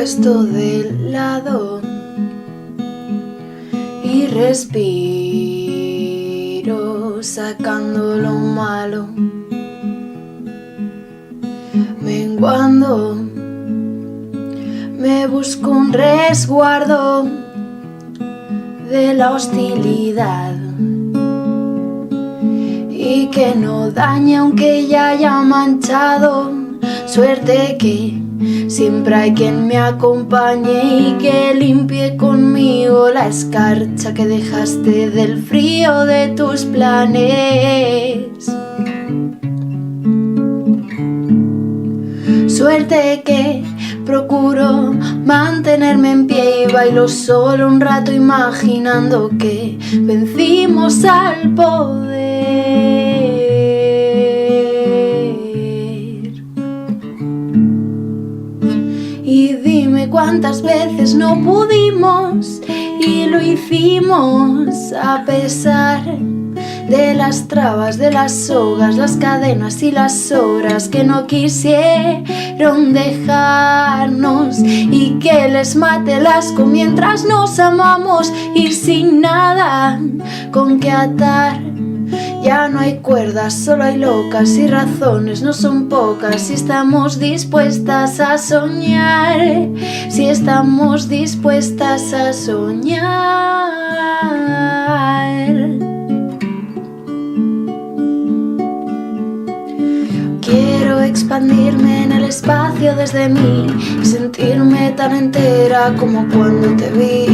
puesto de lado y respiro sacando lo malo, menguando. Me busco un resguardo de la hostilidad y que no dañe aunque ya haya manchado. Suerte que siempre hay quien me acompañe y que limpie conmigo la escarcha que dejaste del frío de tus planes. Suerte que procuro mantenerme en pie y bailo solo un rato imaginando que vencimos al poder. Y dime cuántas veces no pudimos y lo hicimos a pesar de las trabas, de las sogas, las cadenas y las horas que no quisieron dejarnos y que les mate el asco mientras nos amamos y sin nada con que atar. Ya no hay cuerdas, solo hay locas y razones no son pocas si estamos dispuestas a soñar, si estamos dispuestas a soñar. Quiero expandirme en el espacio desde mí y sentirme tan entera como cuando te vi,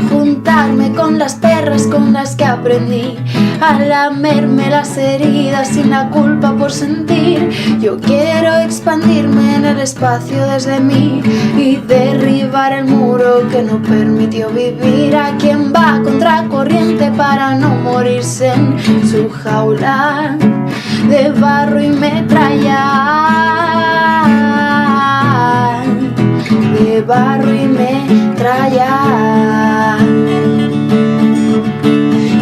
juntarme con las perras con las que aprendí a lamerme las heridas sin la culpa por sentir. Yo quiero expandirme en el espacio desde mí y derribar el muro que no permitió vivir a quien va contra corriente para no morirse en su jaula de barro y metralla, de barro y metralla.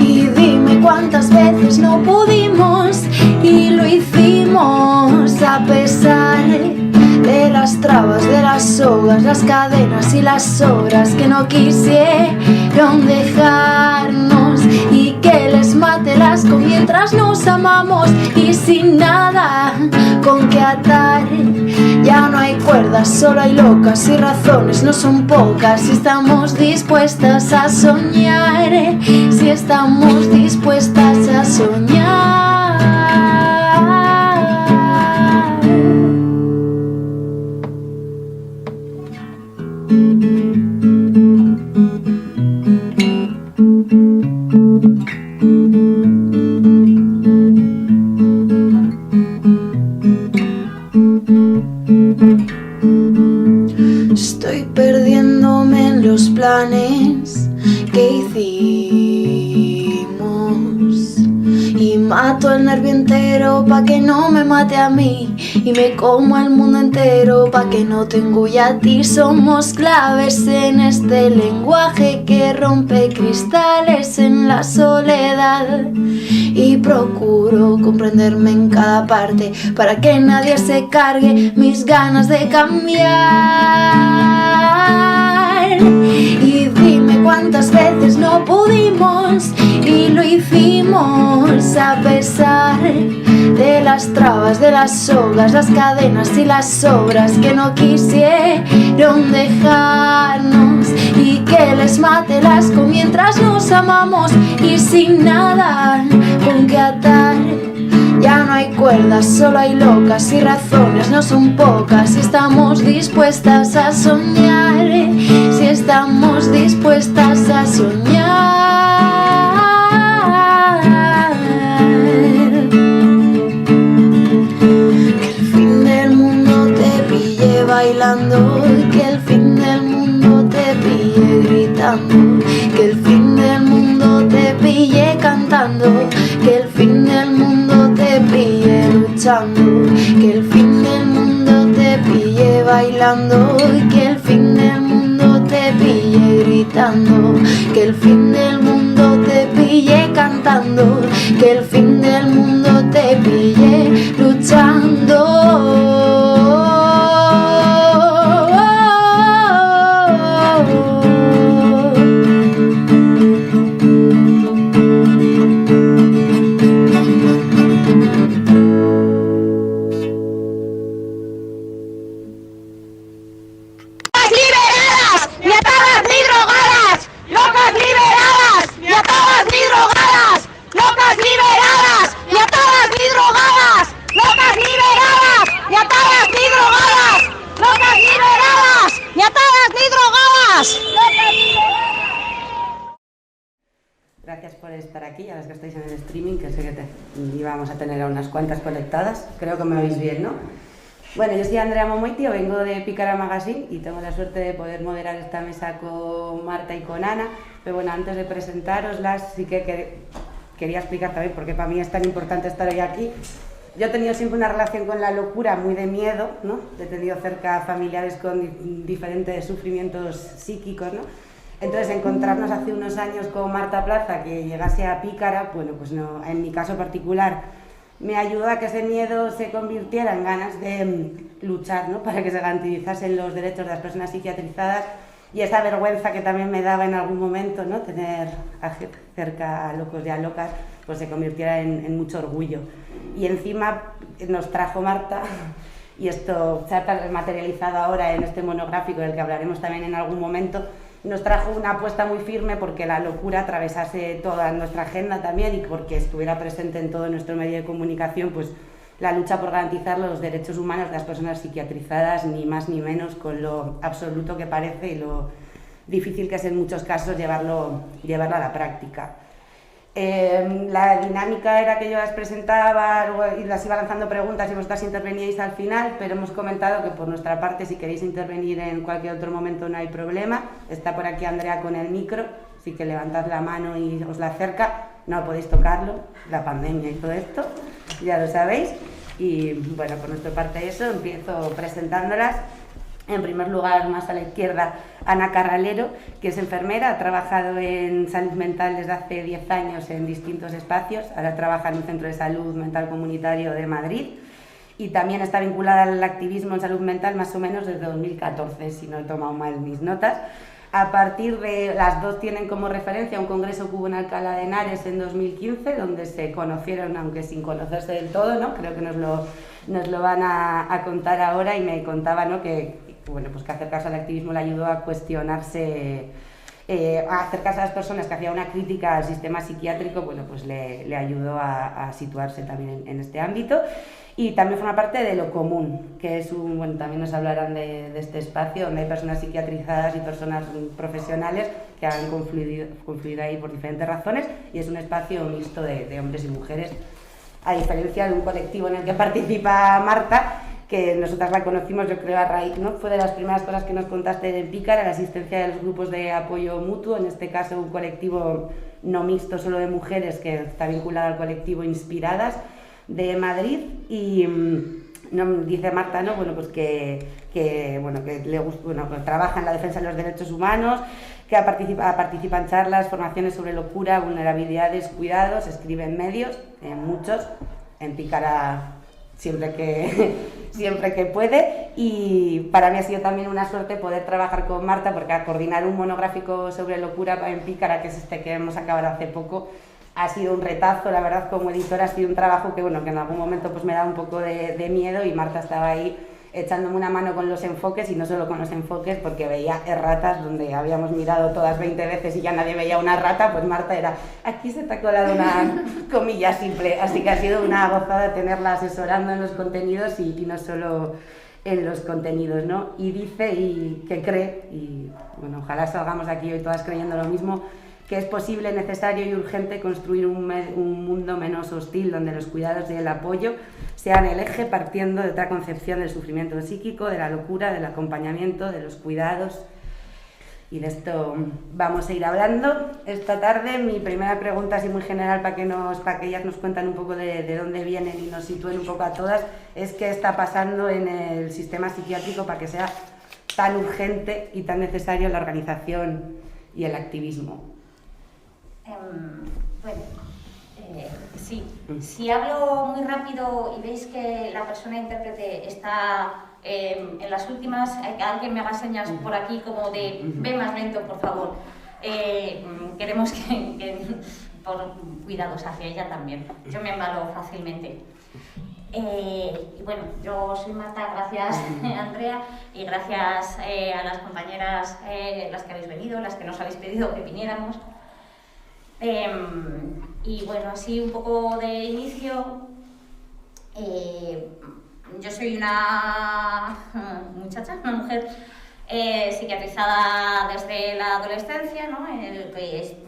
Y dime cuántas veces no pudimos y lo hicimos a pesar de las trabas, de las sogas, las cadenas y las horas que no quisieron dejarnos y que les mate el asco mientras nos amamos y sin nada con que atar. Ya no hay cuerdas, solo hay locas y razones no son pocas si estamos dispuestas a soñar, si estamos dispuestas a soñar. Estoy perdiéndome en los planes que hicimos y mato el nervio entero pa' que no me mate a mí y me como el mundo entero pa' que no te engulle a ti. Somos claves en este lenguaje que rompe cristales en la soledad y procuro comprenderme en cada parte para que nadie se cargue mis ganas de cambiar. Y dime cuántas veces no pudimos y lo hicimos a pesar de las trabas, de las sogas, las cadenas y las obras que no quisieron dejarnos y que les mate el asco mientras nos amamos y sin nada con que atar. Ya no hay cuerdas, solo hay locas y razones no son pocas si estamos dispuestas a soñar, si estamos dispuestas a soñar. Que el fin del mundo te pille bailando, que el fin del mundo te pille gritando, que el fin del mundo te pille cantando, que el fin del mundo te pille luchando, que el fin del mundo te pille bailando, que el fin del mundo te pille gritando, que el fin del mundo te pille cantando, que el fin del mundo te pille luchando. Gracias por estar aquí, a las que estáis en el streaming, que sé que íbamos a tener a unas cuantas conectadas. Creo que me oís bien, ¿no? Bueno, yo soy Andrea Momoitio, vengo de Pícara Magazine y tengo la suerte de poder moderar esta mesa con Marta y con Ana. Pero bueno, antes de presentároslas, sí que quería explicar también por qué para mí es tan importante estar hoy aquí. Yo he tenido siempre una relación con la locura muy de miedo, ¿no? He tenido cerca familiares con diferentes sufrimientos psíquicos, ¿no? Entonces, encontrarnos hace unos años con Marta Plaza, que llegase a Pícara, bueno, pues no, en mi caso particular, me ayudó a que ese miedo se convirtiera en ganas de luchar, ¿no? Para que se garantizasen los derechos de las personas psiquiatrizadas, y esa vergüenza que también me daba en algún momento, ¿no? Tener cerca a locos y a locas, pues se convirtiera en mucho orgullo. Y encima nos trajo Marta, y esto se ha materializado ahora en este monográfico del que hablaremos también en algún momento, nos trajo una apuesta muy firme porque la locura atravesase toda nuestra agenda también y porque estuviera presente en todo nuestro medio de comunicación, pues la lucha por garantizar los derechos humanos de las personas psiquiatrizadas, ni más ni menos, con lo absoluto que parece y lo difícil que es en muchos casos llevarlo a la práctica. La dinámica era que yo las presentaba y las iba lanzando preguntas y vosotras interveníais al final, pero hemos comentado que por nuestra parte, si queréis intervenir en cualquier otro momento no hay problema. Está por aquí Andrea con el micro, así que levantad la mano y os la acerca. No podéis tocarlo, la pandemia y todo esto, ya lo sabéis. Y bueno, por nuestra parte eso, empiezo presentándolas. En primer lugar, más a la izquierda, Ana Carralero, que es enfermera, ha trabajado en salud mental desde hace 10 años en distintos espacios, ahora trabaja en un centro de salud mental comunitario de Madrid y también está vinculada al activismo en salud mental más o menos desde 2014, si no he tomado mal mis notas. A partir de, las dos tienen como referencia un congreso que hubo en Alcalá de Henares en 2015, donde se conocieron, aunque sin conocerse del todo, ¿no? Creo que nos lo van a contar ahora, y me contaba, ¿no? que bueno, pues que acercarse al activismo le ayudó a cuestionarse, a acercarse a las personas que hacían una crítica al sistema psiquiátrico, bueno, pues le ayudó a situarse también en este ámbito. Y también forma parte de Lo Común, que es bueno, también nos hablarán de este espacio donde hay personas psiquiatrizadas y personas profesionales que han confluido ahí por diferentes razones, y es un espacio mixto de hombres y mujeres, a diferencia de un colectivo en el que participa Marta, que nosotras la conocimos, yo creo, a raíz, ¿no? Fue de las primeras cosas que nos contaste en Pícara, la asistencia de los grupos de apoyo mutuo, en este caso un colectivo no mixto, solo de mujeres, que está vinculado al colectivo Inspiradas de Madrid. Y dice Marta, ¿no? Bueno, pues que le gusta, bueno, pues trabaja en la defensa de los derechos humanos, que participa en charlas, formaciones sobre locura, vulnerabilidades, cuidados, escribe en medios, en muchos, en Pícara siempre que puede, y para mí ha sido también una suerte poder trabajar con Marta, porque a coordinar un monográfico sobre locura en Pícara, que es este que hemos acabado hace poco, ha sido un retazo. La verdad, como editora ha sido un trabajo que, bueno, que en algún momento pues me da un poco de miedo, y Marta estaba ahí echándome una mano con los enfoques, y no solo con los enfoques, porque veía erratas donde habíamos mirado todas 20 veces y ya nadie veía una rata, pues Marta era, aquí se te ha colado una comilla simple, así que ha sido una gozada tenerla asesorando en los contenidos y no solo en los contenidos, ¿no? Y dice y que cree, y bueno, ojalá salgamos aquí hoy todas creyendo lo mismo, que es posible, necesario y urgente construir un mundo menos hostil, donde los cuidados y el apoyo sean el eje, partiendo de otra concepción del sufrimiento psíquico, de la locura, del acompañamiento, de los cuidados. Y de esto vamos a ir hablando esta tarde. Mi primera pregunta, así muy general, para que ellas nos cuenten un poco de dónde vienen y nos sitúen un poco a todas, es qué está pasando en el sistema psiquiátrico para que sea tan urgente y tan necesario la organización y el activismo. Bueno, sí. Si hablo muy rápido y veis que la persona intérprete está en las últimas, alguien me haga señas por aquí como de ve más lento, por favor. Queremos que por cuidados hacia ella también. Yo me embalo fácilmente. Y bueno, yo soy Marta, gracias Andrea, y gracias a las compañeras, las que habéis venido, las que nos habéis pedido que viniéramos. Y bueno, así un poco de inicio, yo soy una muchacha, una mujer psiquiatrizada desde la adolescencia, ¿no?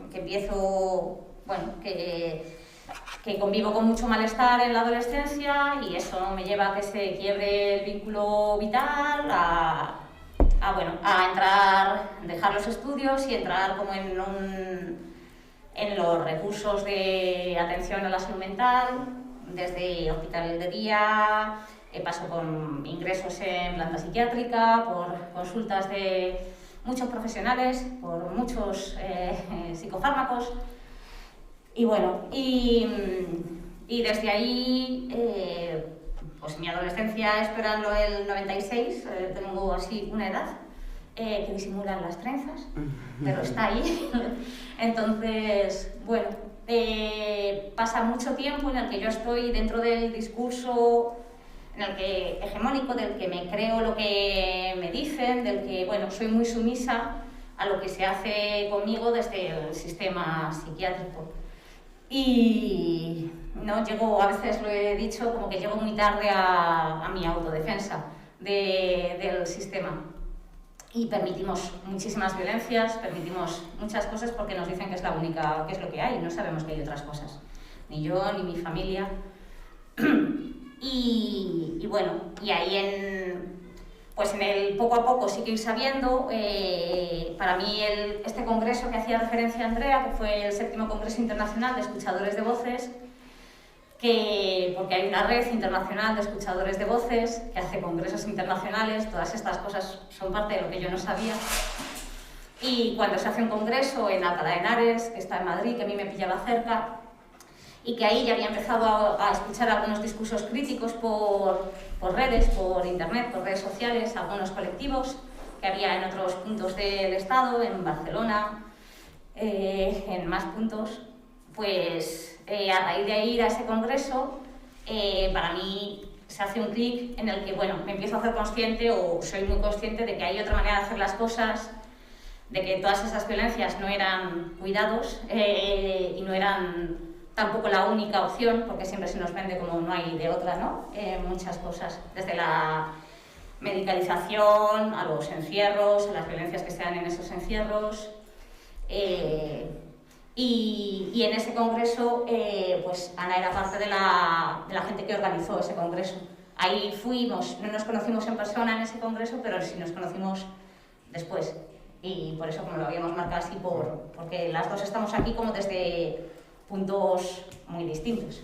Que empiezo bueno, que convivo con mucho malestar en la adolescencia y eso me lleva a que se quiebre el vínculo vital, bueno, a entrar, dejar los estudios y entrar como en los recursos de atención a la salud mental, desde hospital de día, paso con ingresos en planta psiquiátrica, por consultas de muchos profesionales, por muchos psicofármacos. Y bueno, y desde ahí, pues mi adolescencia, esperando el 96, tengo así una edad que disimulan las trenzas, pero está ahí. Entonces, bueno, pasa mucho tiempo en el que yo estoy dentro del discurso hegemónico, del que me creo lo que me dicen, del que, bueno, soy muy sumisa a lo que se hace conmigo desde el sistema psiquiátrico. Y no llego, a veces lo he dicho, como que llego muy tarde a mi autodefensa del sistema. Y permitimos muchísimas violencias, permitimos muchas cosas porque nos dicen que es la única, que es lo que hay, no sabemos que hay otras cosas. Ni yo, ni mi familia. Y bueno, y ahí pues en el poco a poco sí que ir sabiendo, para mí este congreso que hacía referencia a Andrea, que fue el 7º Congreso Internacional de Escuchadores de Voces, porque hay una red internacional de escuchadores de voces que hace congresos internacionales, todas estas cosas son parte de lo que yo no sabía. Y cuando se hace un congreso en Alcalá de Henares, que está en Madrid, que a mí me pillaba cerca, y que ahí ya había empezado a escuchar algunos discursos críticos por redes, por internet, por redes sociales, algunos colectivos que había en otros puntos del Estado, en Barcelona, en más puntos, pues a raíz de ir a ese congreso, para mí se hace un clic en el que, bueno, me empiezo a hacer consciente, o soy muy consciente de que hay otra manera de hacer las cosas, de que todas esas violencias no eran cuidados y no eran tampoco la única opción, porque siempre se nos vende como no hay de otra, ¿no? Muchas cosas, desde la medicalización, a los encierros, a las violencias que se dan en esos encierros. Y en ese congreso, pues Ana era parte de la gente que organizó ese congreso. Ahí fuimos, no nos conocimos en persona en ese congreso, pero sí nos conocimos después. Y por eso como lo habíamos marcado así, porque las dos estamos aquí como desde puntos muy distintos.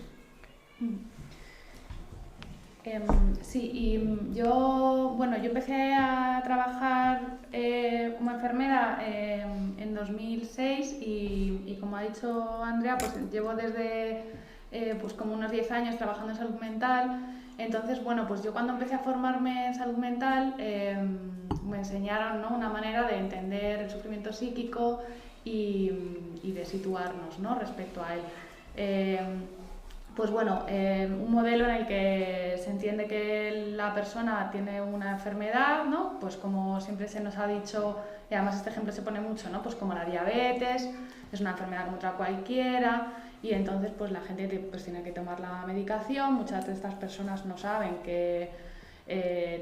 Sí, y yo empecé a trabajar como enfermera en 2006 y como ha dicho Andrea, pues llevo desde pues como unos 10 años trabajando en salud mental. Entonces, bueno, pues yo cuando empecé a formarme en salud mental me enseñaron, ¿no?, una manera de entender el sufrimiento psíquico y de situarnos, ¿no?, respecto a él. Pues bueno, un modelo en el que se entiende que la persona tiene una enfermedad, ¿no?, pues como siempre se nos ha dicho, y además este ejemplo se pone mucho, ¿no?, pues como la diabetes, es una enfermedad como otra cualquiera, y entonces pues la gente pues tiene que tomar la medicación. Muchas de estas personas no saben que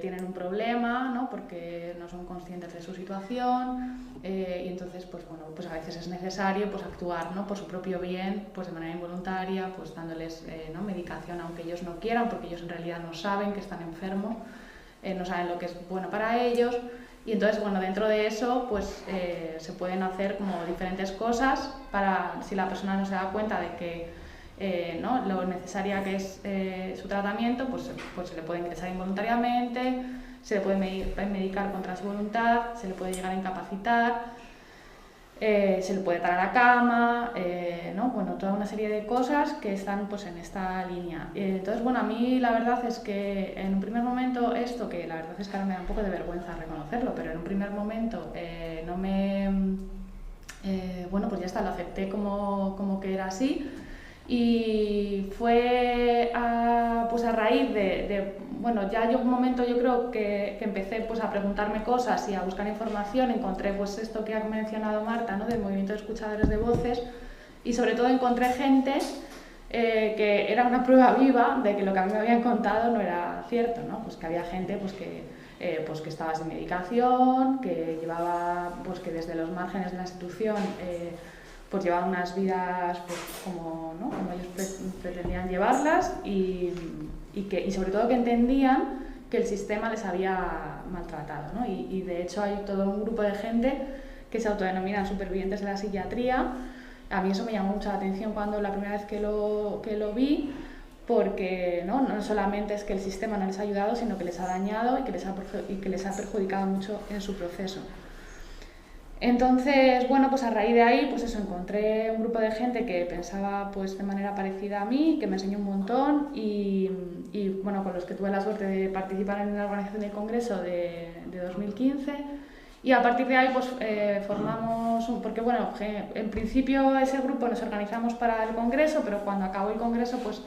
tienen un problema, ¿no?, porque no son conscientes de su situación, y entonces pues bueno, pues a veces es necesario pues actuar, ¿no?, por su propio bien, pues de manera involuntaria, pues dándoles ¿no?, medicación aunque ellos no quieran, porque ellos en realidad no saben que están enfermos, no saben lo que es bueno para ellos. Y entonces, bueno, dentro de eso pues se pueden hacer como diferentes cosas para, si la persona no se da cuenta de que ¿no?, lo necesaria que es su tratamiento, pues se le puede ingresar involuntariamente, se le puede medicar contra su voluntad, se le puede llegar a incapacitar, se le puede atar a la cama, ¿no?, bueno, toda una serie de cosas que están pues en esta línea. Entonces, bueno, a mí la verdad es que en un primer momento esto, que la verdad es que ahora me da un poco de vergüenza reconocerlo, pero en un primer momento no me... bueno, pues ya está, lo acepté como que era así. Y fue pues a raíz bueno, ya yo un momento yo creo que empecé pues a preguntarme cosas y a buscar información, encontré pues esto que ha mencionado Marta, ¿no?, del movimiento de escuchadores de voces, y sobre todo encontré gente que era una prueba viva de que lo que a mí me habían contado no era cierto, ¿no?, pues que había gente pues que estaba sin medicación, que llevaba, pues que desde los márgenes de la institución pues llevaban unas vidas pues, como, ¿no? como ellos pretendían llevarlas y sobre todo que entendían que el sistema les había maltratado, ¿no? Y de hecho hay todo un grupo de gente que se autodenominan supervivientes de la psiquiatría. A mí eso me llamó mucha atención cuando la primera vez que lo vi, porque no solamente es que el sistema no les ha ayudado, sino que les ha dañado y que les ha perjudicado mucho en su proceso. Entonces, bueno, pues a raíz de ahí, pues eso, encontré un grupo de gente que pensaba pues de manera parecida a mí, que me enseñó un montón y bueno, con los que tuve la suerte de participar en la organización del congreso de 2015. Y a partir de ahí pues formamos, porque bueno, en principio ese grupo nos organizamos para el congreso, pero cuando acabó el congreso pues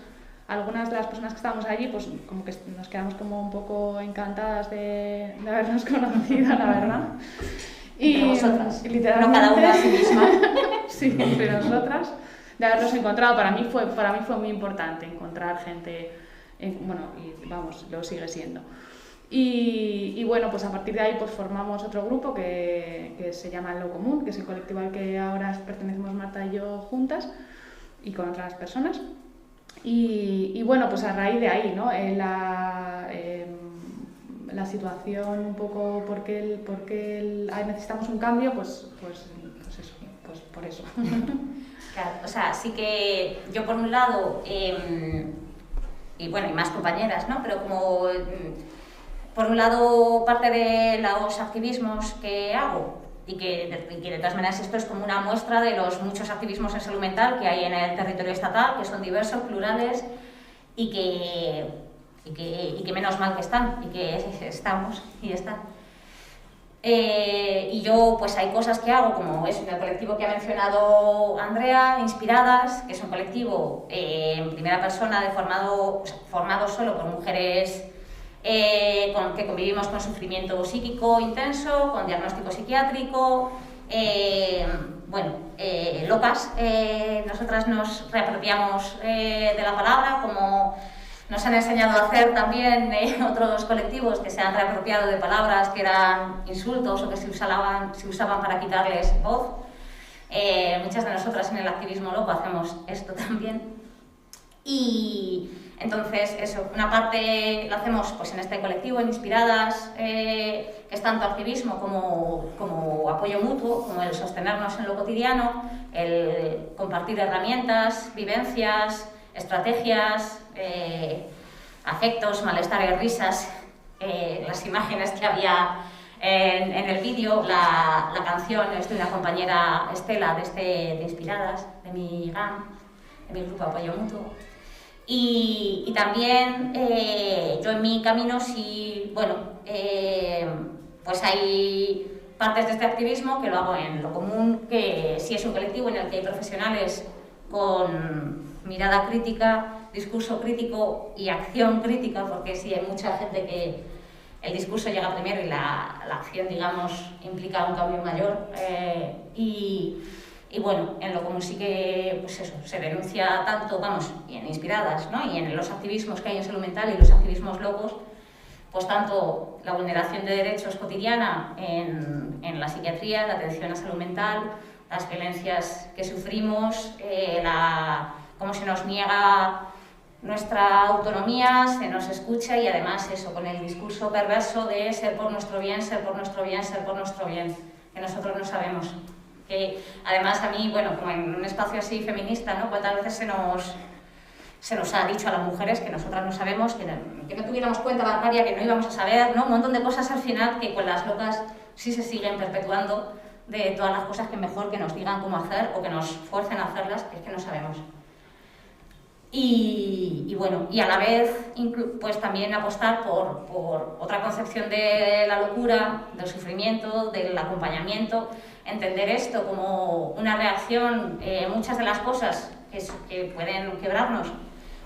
algunas de las personas que estábamos allí pues como que nos quedamos como un poco encantadas de habernos conocido, la verdad. Y nosotras, literalmente, no cada una a sí misma. Sí, entre nosotras, de habernos encontrado. Para mí fue muy importante encontrar gente, bueno, y vamos, lo sigue siendo. Y bueno, pues a partir de ahí pues formamos otro grupo que se llama Lo Común, que es el colectivo al que ahora pertenecemos Marta y yo juntas y con otras personas. Y bueno, pues a raíz de ahí, ¿no? La situación un poco porque necesitamos un cambio, pues eso, pues por eso. Claro, o sea, sí que yo por un lado, y bueno, y más compañeras, ¿no? Pero como por un lado parte de los activismos que hago y que de todas maneras esto es como una muestra de los muchos activismos en salud mental que hay en el territorio estatal, que son diversos, plurales y que menos mal que están y que estamos y están. Y yo pues hay cosas que hago como es el colectivo que ha mencionado Andrea, Inspiradas, que es un colectivo en primera persona formado solo por mujeres que convivimos con sufrimiento psíquico intenso, con diagnóstico psiquiátrico, locas. Nosotras nos reapropiamos de la palabra como nos han enseñado a hacer también otros colectivos que se han reapropiado de palabras que eran insultos o que se usaban para quitarles voz. Muchas de nosotras en el activismo loco hacemos esto también. Y entonces, eso, una parte lo hacemos pues, en este colectivo, en Inspiradas, que es tanto activismo como apoyo mutuo, como el sostenernos en lo cotidiano, el compartir herramientas, vivencias, estrategias, afectos, malestares, risas, las imágenes que había en el vídeo, la canción es de una compañera Estela de Inspiradas, de mi GAM, de mi grupo de apoyo mutuo. Y también yo en mi camino sí, pues hay partes de este activismo que lo hago en Lo Común, que sí es un colectivo en el que hay profesionales con mirada crítica, discurso crítico y acción crítica, porque sí hay mucha gente que el discurso llega primero y la acción, digamos, implica un cambio mayor. Y bueno, en Lo Común sí que pues eso, se denuncia tanto, y en Inspiradas, ¿no? Y en los activismos que hay en salud mental y los activismos locos, pues tanto la vulneración de derechos cotidiana en la psiquiatría, la atención a salud mental, las violencias que sufrimos, cómo se nos niega nuestra autonomía, se nos escucha y además eso, con el discurso perverso de ser por nuestro bien, ser por nuestro bien, ser por nuestro bien, que nosotros no sabemos. Que además a mí, bueno, como en un espacio así feminista, ¿no? Cuántas veces se nos ha dicho a las mujeres que nosotras no sabemos, que no tuviéramos cuenta bancaria, que no íbamos a saber, ¿no? Un montón de cosas al final que con las locas sí se siguen perpetuando, de todas las cosas que mejor que nos digan cómo hacer o que nos fuercen a hacerlas, que es que no sabemos. Y bueno, y a la vez pues también apostar por otra concepción de la locura, del sufrimiento, del acompañamiento, entender esto como una reacción, muchas de las cosas que pueden quebrarnos,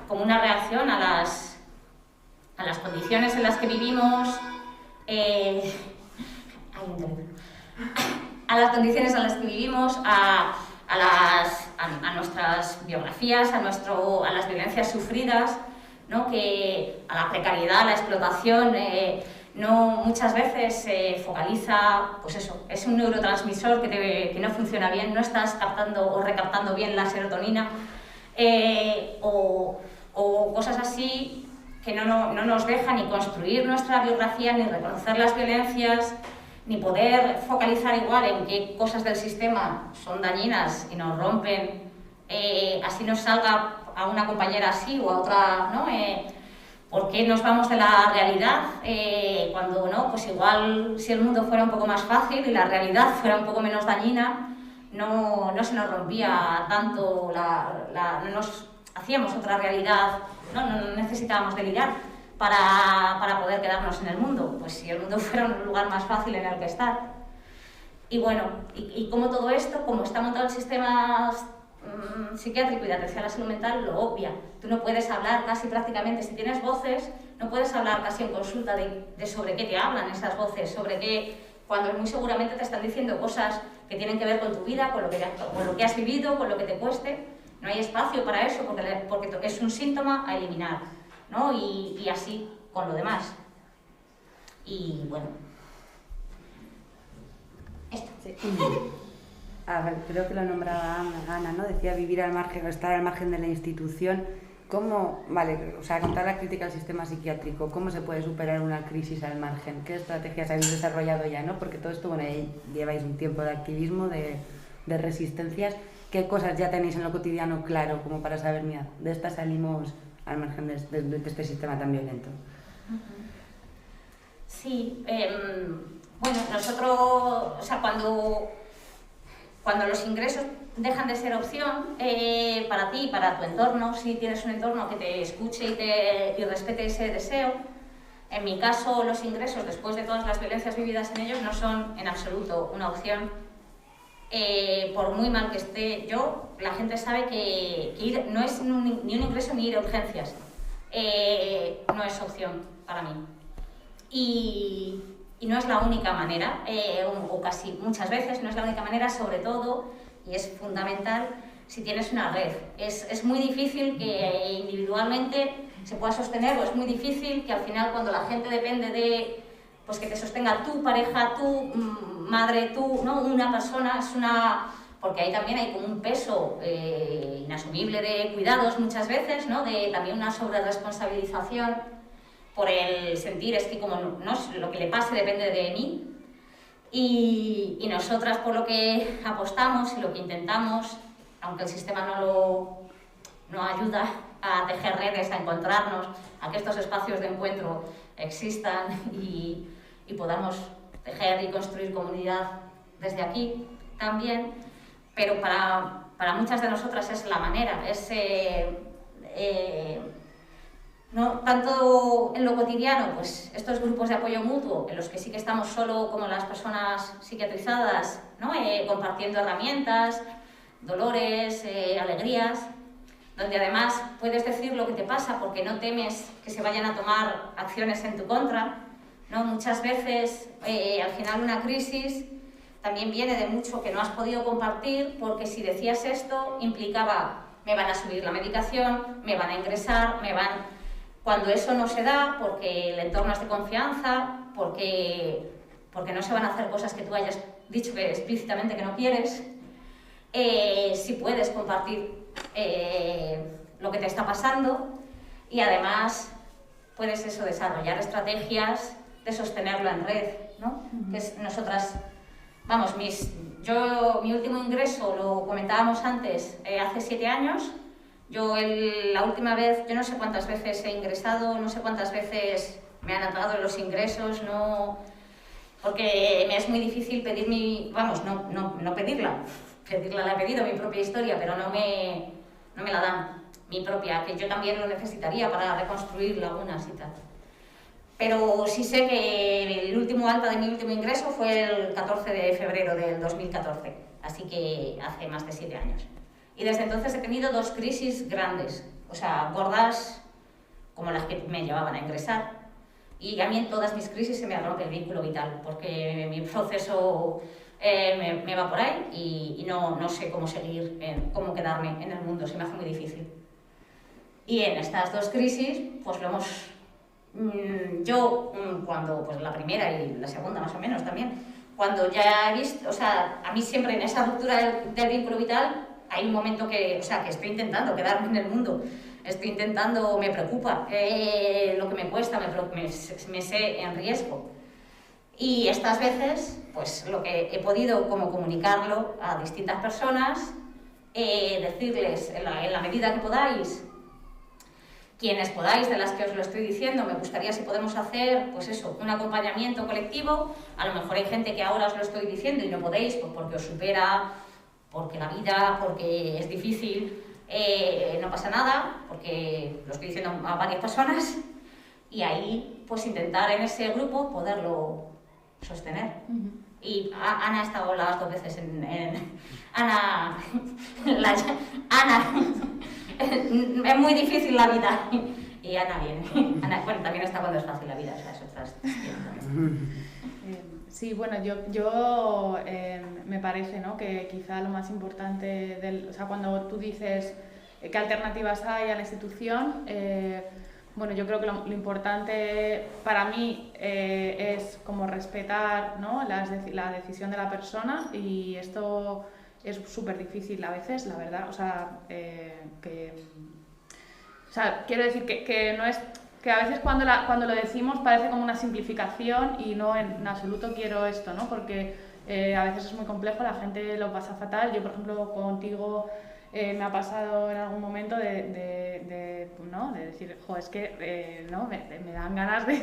como una reacción a las condiciones en las que vivimos, a las condiciones en las que vivimos, a nuestras biografías, a las violencias sufridas, ¿no? A la precariedad, a la explotación, muchas veces se focaliza, pues eso, es un neurotransmisor que no funciona bien, no estás captando o recaptando bien la serotonina, o cosas así que no nos dejan ni construir nuestra biografía, ni reconocer las violencias, ni poder focalizar igual en qué cosas del sistema son dañinas y nos rompen, así nos salga a una compañera así o a otra, ¿no? ¿Por qué nos vamos de la realidad cuando no? Pues igual si el mundo fuera un poco más fácil y la realidad fuera un poco menos dañina, no se nos rompía tanto, no nos hacíamos otra realidad, no necesitábamos delirar para poder quedarnos en el mundo, pues si el mundo fuera un lugar más fácil en el que estar. Y bueno, y como todo esto, como está montado el sistema psiquiátrico y de atención a la salud mental, lo obvia. Tú no puedes hablar casi prácticamente, si tienes voces, no puedes hablar casi en consulta de sobre qué te hablan esas voces, sobre qué, cuando muy seguramente te están diciendo cosas que tienen que ver con tu vida, con lo que has vivido, con lo que te cueste. No hay espacio para eso porque es un síntoma a eliminar, ¿no? Y así con lo demás. Y bueno, esto. Sí. A ver, creo que lo nombraba Ana, ¿no? Decía vivir al margen, estar al margen de la institución. ¿Cómo, vale, o sea, con toda la crítica al sistema psiquiátrico, cómo se puede superar una crisis al margen? ¿Qué estrategias habéis desarrollado ya, no? Porque todo esto, bueno, lleváis un tiempo de activismo, de resistencias. ¿Qué cosas ya tenéis en lo cotidiano claro como para saber, mira, de esta salimos al margen de este sistema tan violento? Sí, bueno, nosotros, o sea, cuando los ingresos dejan de ser opción para ti, para tu entorno, si tienes un entorno que te escuche y respete ese deseo, en mi caso los ingresos después de todas las violencias vividas en ellos no son en absoluto una opción. Por muy mal que esté yo, la gente sabe que ir no es ni un ingreso ni ir a urgencias, no es opción para mí. Y no es la única manera, o casi muchas veces no es la única manera, sobre todo, y es fundamental, si tienes una red. Es muy difícil que individualmente se pueda sostener, o es muy difícil que al final cuando la gente depende de, pues que te sostenga tu pareja, tu madre, tú, ¿no? Una persona, porque ahí también hay como un peso inasumible de cuidados muchas veces, ¿no? De también una sobreresponsabilización por el sentir, es que como lo que le pase depende de mí, y nosotras por lo que apostamos y lo que intentamos, aunque el sistema no ayuda a tejer redes, a encontrarnos, a que estos espacios de encuentro existan y podamos tejer y construir comunidad desde aquí también, pero para muchas de nosotras es la manera, no tanto en lo cotidiano, pues estos grupos de apoyo mutuo, en los que sí que estamos solo como las personas psiquiatrizadas, ¿no? Compartiendo herramientas, dolores, alegrías, donde además puedes decir lo que te pasa porque no temes que se vayan a tomar acciones en tu contra, ¿no? Muchas veces al final una crisis también viene de mucho que no has podido compartir, porque si decías esto implicaba me van a subir la medicación, me van a ingresar, Cuando eso no se da, porque el entorno es de confianza, porque no se van a hacer cosas que tú hayas dicho explícitamente que no quieres, sí puedes compartir lo que te está pasando, y además puedes desarrollar estrategias de sostenerlo en red, ¿no? Que nosotras, vamos, mi último ingreso, lo comentábamos antes, hace 7 años. La última vez, yo no sé cuántas veces he ingresado, no sé cuántas veces me han atado los ingresos, porque me es muy difícil pedir no pedirla la he pedido, mi propia historia, pero no me la dan, mi propia, que yo también lo necesitaría para reconstruir lagunas y tal. Pero sí sé que el último alta de mi último ingreso fue el 14 de febrero del 2014, así que hace más de 7 años. Y desde entonces he tenido 2 crisis grandes, o sea, gordas como las que me llevaban a ingresar. Y a mí en todas mis crisis se me rompe el vínculo vital, porque mi proceso me va por ahí y no sé cómo seguir, cómo quedarme en el mundo, se me hace muy difícil. Y en estas 2 crisis, pues lo hemos yo, cuando, pues la primera y la segunda más o menos también, cuando ya he visto, o sea, a mí siempre en esa ruptura del vínculo vital hay un momento que, o sea, que estoy intentando quedarme en el mundo, estoy intentando, me preocupa lo que me cuesta, me sé en riesgo. Y estas veces, pues lo que he podido como comunicarlo a distintas personas, decirles en la medida que podáis, quienes podáis, de las que os lo estoy diciendo, me gustaría si podemos hacer, pues eso, un acompañamiento colectivo. A lo mejor hay gente que ahora os lo estoy diciendo y no podéis, pues porque os supera, porque la vida, porque es difícil, no pasa nada, porque lo estoy diciendo a varias personas, y ahí, pues intentar en ese grupo poderlo sostener. Y Ana ha estado las 2 veces Ana, es muy difícil la vida. Y Ana viene. Ana, bueno, también está cuando es fácil la vida, o sea, es otras Sí, bueno, yo me parece, ¿no?, que quizá lo más importante, o sea, cuando tú dices qué alternativas hay a la institución, bueno, yo creo que lo importante para mí es como respetar, ¿no?, la decisión de la persona, y esto es súper difícil a veces, la verdad. O sea, quiero decir que no es... que a veces cuando lo decimos parece como una simplificación, y no en absoluto quiero esto, ¿no? Porque a veces es muy complejo, la gente lo pasa fatal. Yo, por ejemplo, contigo me ha pasado en algún momento ¿no?, de decir, jo, es que ¿no?, me dan ganas de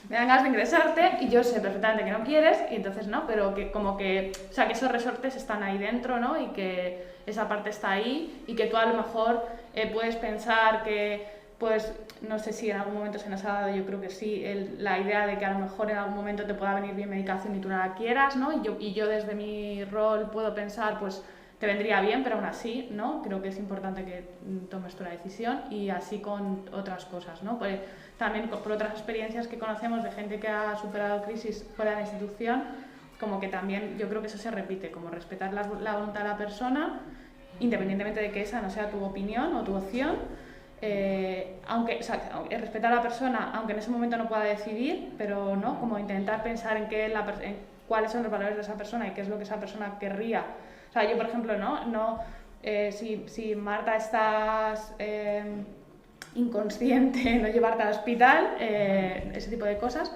me dan ganas de ingresarte, y yo sé perfectamente que no quieres, y entonces no, pero que como que, o sea, que esos resortes están ahí dentro, ¿no?, y que esa parte está ahí, y que tú a lo mejor puedes pensar que, pues, no sé si en algún momento se nos ha dado, yo creo que sí, la idea de que a lo mejor en algún momento te pueda venir bien medicación y tú no la quieras, ¿no? Y yo desde mi rol puedo pensar, pues, te vendría bien, pero aún así, ¿no? Creo que es importante que tomes tú la decisión, y así con otras cosas, ¿no? Pues, también por otras experiencias que conocemos de gente que ha superado crisis fuera de la institución, como que también yo creo que eso se repite, como respetar la voluntad de la persona, independientemente de que esa no sea tu opinión o tu opción. Aunque, o sea, respetar a la persona, aunque en ese momento no pueda decidir, pero no, como intentar pensar en cuáles son los valores de esa persona y qué es lo que esa persona querría. O sea, yo, por ejemplo, si Marta estás inconsciente, no llevarte al hospital, ese tipo de cosas.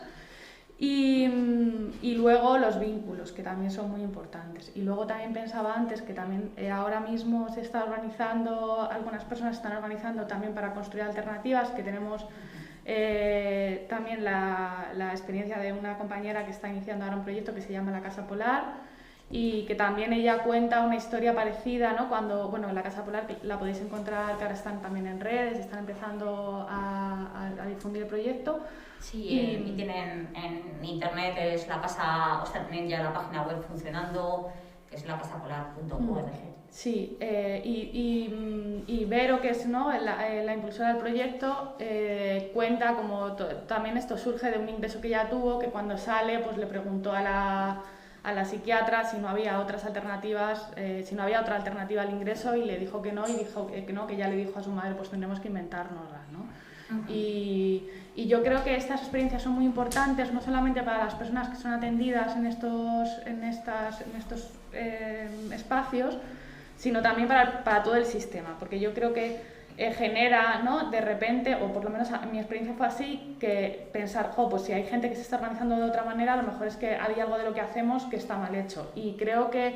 Y luego los vínculos, que también son muy importantes. Y luego también pensaba antes que también ahora mismo se está organizando, algunas personas están organizando también para construir alternativas, que tenemos también la experiencia de una compañera que está iniciando ahora un proyecto que se llama La Casa Polar, y que también ella cuenta una historia parecida, ¿no? Cuando, bueno, La Casa Polar la podéis encontrar, que ahora están también en redes, están empezando a difundir el proyecto. Sí, y tienen en internet, es la casa, o sea, tienen ya la página web funcionando, que es lacasapolar.org. Sí, y Vero, que es, ¿no?, la impulsora del proyecto, cuenta como también esto surge de un ingreso que ella tuvo, que cuando sale, pues le preguntó a la psiquiatra si no había otras alternativas, si no había otra alternativa al ingreso, y le dijo que no, y dijo que no, que ya le dijo a su madre, pues tendremos que inventárnosla, ¿no? Y yo creo que estas experiencias son muy importantes, no solamente para las personas que son atendidas en estos espacios, sino también para todo el sistema, porque yo creo que genera, ¿no?, de repente, o por lo menos en mi experiencia fue así, que pensar, pues si hay gente que se está organizando de otra manera, a lo mejor es que hay algo de lo que hacemos que está mal hecho. Y creo que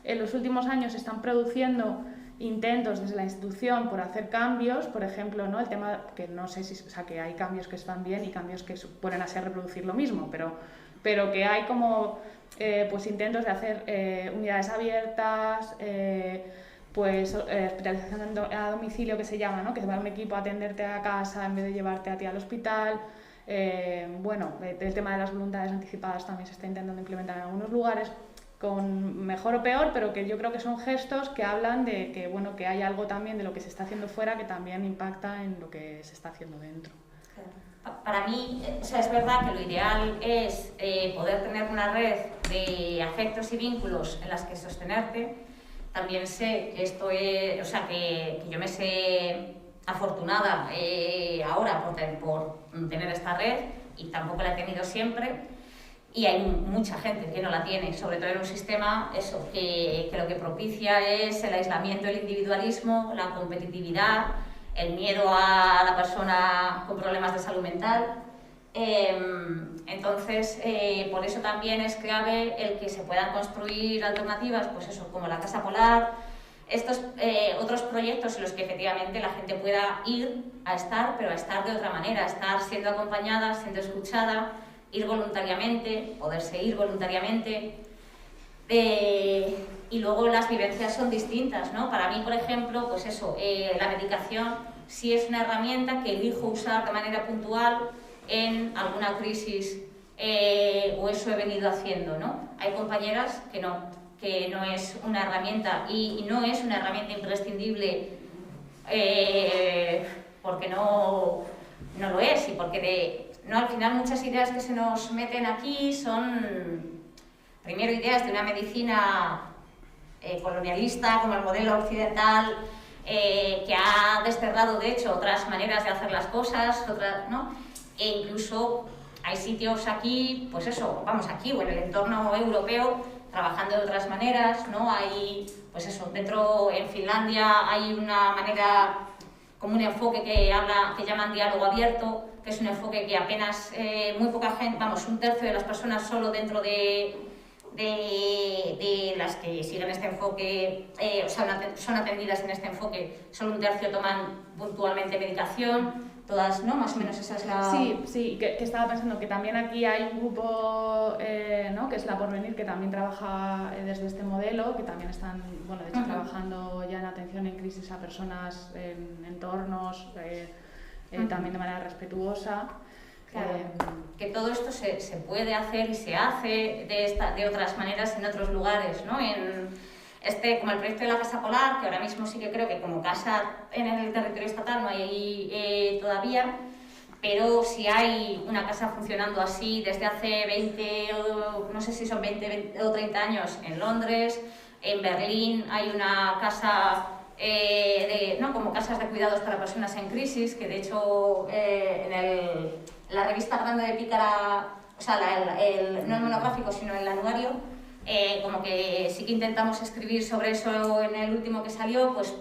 en los últimos años se están produciendo intentos desde la institución por hacer cambios, por ejemplo, ¿no?, el tema que no sé si, o sea, que hay cambios que están bien y cambios que suponen a ser reproducir lo mismo, pero que hay como pues intentos de hacer unidades abiertas, pues hospitalización a domicilio, que se llama, ¿no?, que va un equipo a atenderte a casa en vez de llevarte a ti al hospital. Bueno, el tema de las voluntades anticipadas también se está intentando implementar en algunos lugares, con mejor o peor, pero que yo creo que son gestos que hablan de que, bueno, que hay algo también de lo que se está haciendo fuera que también impacta en lo que se está haciendo dentro. Para mí, o sea, es verdad que lo ideal es poder tener una red de afectos y vínculos en las que sostenerte. También sé que esto es, o sea, que yo me sé afortunada ahora por tener esta red, y tampoco la he tenido siempre, y hay mucha gente que no la tiene, sobre todo en un sistema eso, que lo que propicia es el aislamiento, el individualismo, la competitividad, el miedo a la persona con problemas de salud mental. Entonces, por eso también es clave el que se puedan construir alternativas, pues eso, como la Casa Polar, estos otros proyectos en los que efectivamente la gente pueda ir a estar, pero a estar de otra manera, estar siendo acompañada, siendo escuchada, ir voluntariamente, poderse ir voluntariamente. Y luego las vivencias son distintas, ¿no? Para mí, por ejemplo, pues eso, la medicación sí es una herramienta que elijo usar de manera puntual en alguna crisis, o eso he venido haciendo, ¿no? Hay compañeras que no es una herramienta, y no es una herramienta imprescindible, porque no lo es, y porque al final muchas ideas que se nos meten aquí son primero ideas de una medicina colonialista, como el modelo occidental, que ha desterrado de hecho otras maneras de hacer las cosas, ¿no? E incluso hay sitios aquí, pues eso, vamos, aquí o en el entorno europeo, trabajando de otras maneras, ¿no? Hay, pues eso, en Finlandia hay una manera, como un enfoque que llaman diálogo abierto, que es un enfoque que apenas, muy poca gente, vamos, un tercio de las personas solo dentro de las que siguen este enfoque, o sea, son atendidas en este enfoque, solo un tercio toman puntualmente medicación. Todas, ¿no? Más o menos esa es la... Sí, que estaba pensando que también aquí hay un grupo, ¿no? Que es La Porvenir, que también trabaja desde este modelo, que también están, bueno, de hecho, trabajando ya en atención en crisis a personas en entornos, también de manera respetuosa. Claro, que todo esto se puede hacer y se hace de otras maneras en otros lugares, ¿no? Como el proyecto de la Casa Polar, que ahora mismo sí que creo que como casa en el territorio estatal no hay ahí todavía, pero sí hay una casa funcionando así desde hace 20, no sé si son 20 o 30 años en Londres. En Berlín hay una casa, ¿no? Como casas de cuidados para personas en crisis, que de hecho en la revista grande de Pícara, o sea, no el monográfico, sino el anuario, como que sí que intentamos escribir sobre eso en el último que salió, pues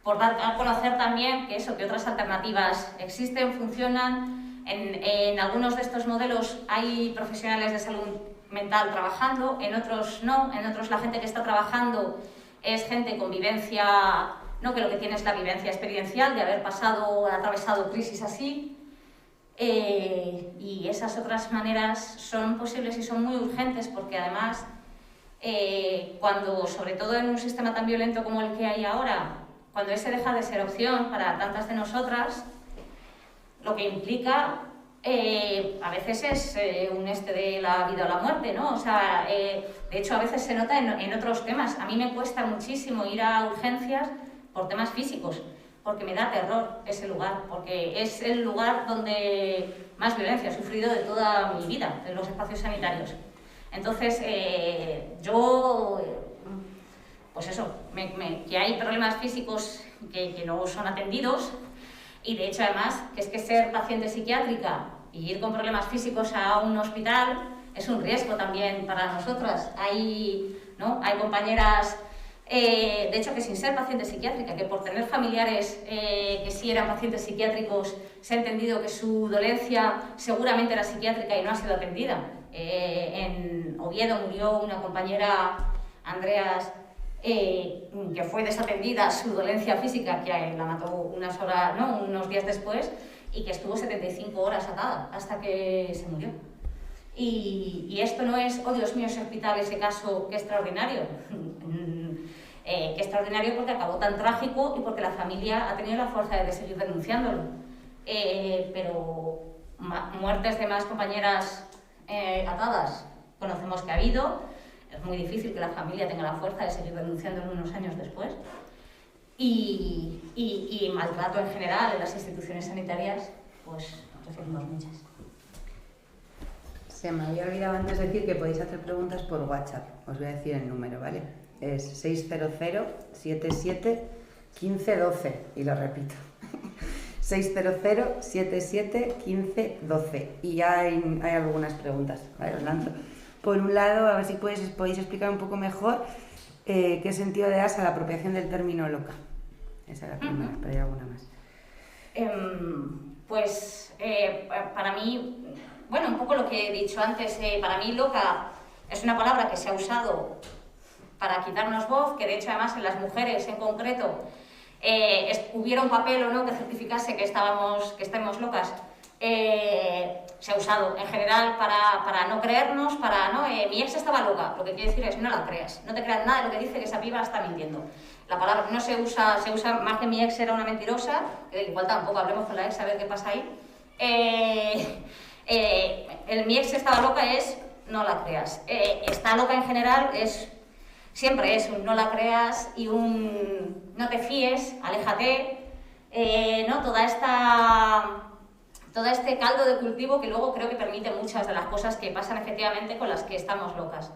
por dar a conocer también que otras alternativas existen, funcionan. En algunos de estos modelos hay profesionales de salud mental trabajando, en otros no, en otros la gente que está trabajando es gente con vivencia, no, que lo que tiene es la vivencia experiencial de haber atravesado crisis así. Y esas otras maneras son posibles y son muy urgentes, porque además, cuando, sobre todo en un sistema tan violento como el que hay ahora, cuando ese deja de ser opción para tantas de nosotras, lo que implica a veces es un de la vida o la muerte, ¿no? O sea, de hecho a veces se nota en otros temas. A mí me cuesta muchísimo ir a urgencias por temas físicos, porque me da terror ese lugar, porque es el lugar donde más violencia he sufrido de toda mi vida, en los espacios sanitarios. Entonces, pues eso, que hay problemas físicos que no son atendidos, y de hecho además, que es que ser paciente psiquiátrica y ir con problemas físicos a un hospital es un riesgo también para nosotras. Hay compañeras, de hecho, que sin ser paciente psiquiátrica, que por tener familiares que sí eran pacientes psiquiátricos, se ha entendido que su dolencia seguramente era psiquiátrica y no ha sido atendida. En Oviedo murió una compañera, Andreas, que fue desatendida su dolencia física, que la mató unos días después, y que estuvo 75 horas atada hasta que se murió. Y esto no es, oh Dios mío, ese hospital, ese caso, qué extraordinario. Qué extraordinario porque acabó tan trágico y porque la familia ha tenido la fuerza de seguir denunciándolo. Pero muertes de más compañeras atadas conocemos que ha habido. Es muy difícil que la familia tenga la fuerza de seguir denunciándolo unos años después. Y maltrato en general en las instituciones sanitarias, pues recibimos muchas. Se me había olvidado antes decir que podéis hacer preguntas por WhatsApp. Os voy a decir el número, ¿vale? Es 600 77 1512, y lo repito. 600-77-1512. Y ya hay algunas preguntas, ¿vale? Os lanzo. Por un lado, a ver si podéis explicar un poco mejor qué sentido le das a la apropiación del término loca. Esa es la primera, pero hay alguna más. Para mí, bueno, un poco lo que he dicho antes, para mí loca es una palabra que se ha usado para quitarnos voz, que de hecho además en las mujeres en concreto hubiera un papel o no que certificase que estemos locas. Se ha usado en general para no creernos, mi ex estaba loca, lo que quiere decir es no la creas, no te creas nada de lo que dice, que esa piba está mintiendo. La palabra no se usa más que mi ex era una mentirosa, igual tampoco, hablemos con la ex a ver qué pasa ahí. Mi ex estaba loca es no la creas. Está loca en general siempre es un no la creas y un no te fíes, aléjate, ¿no? Todo este caldo de cultivo que luego creo que permite muchas de las cosas que pasan efectivamente con las que estamos locas.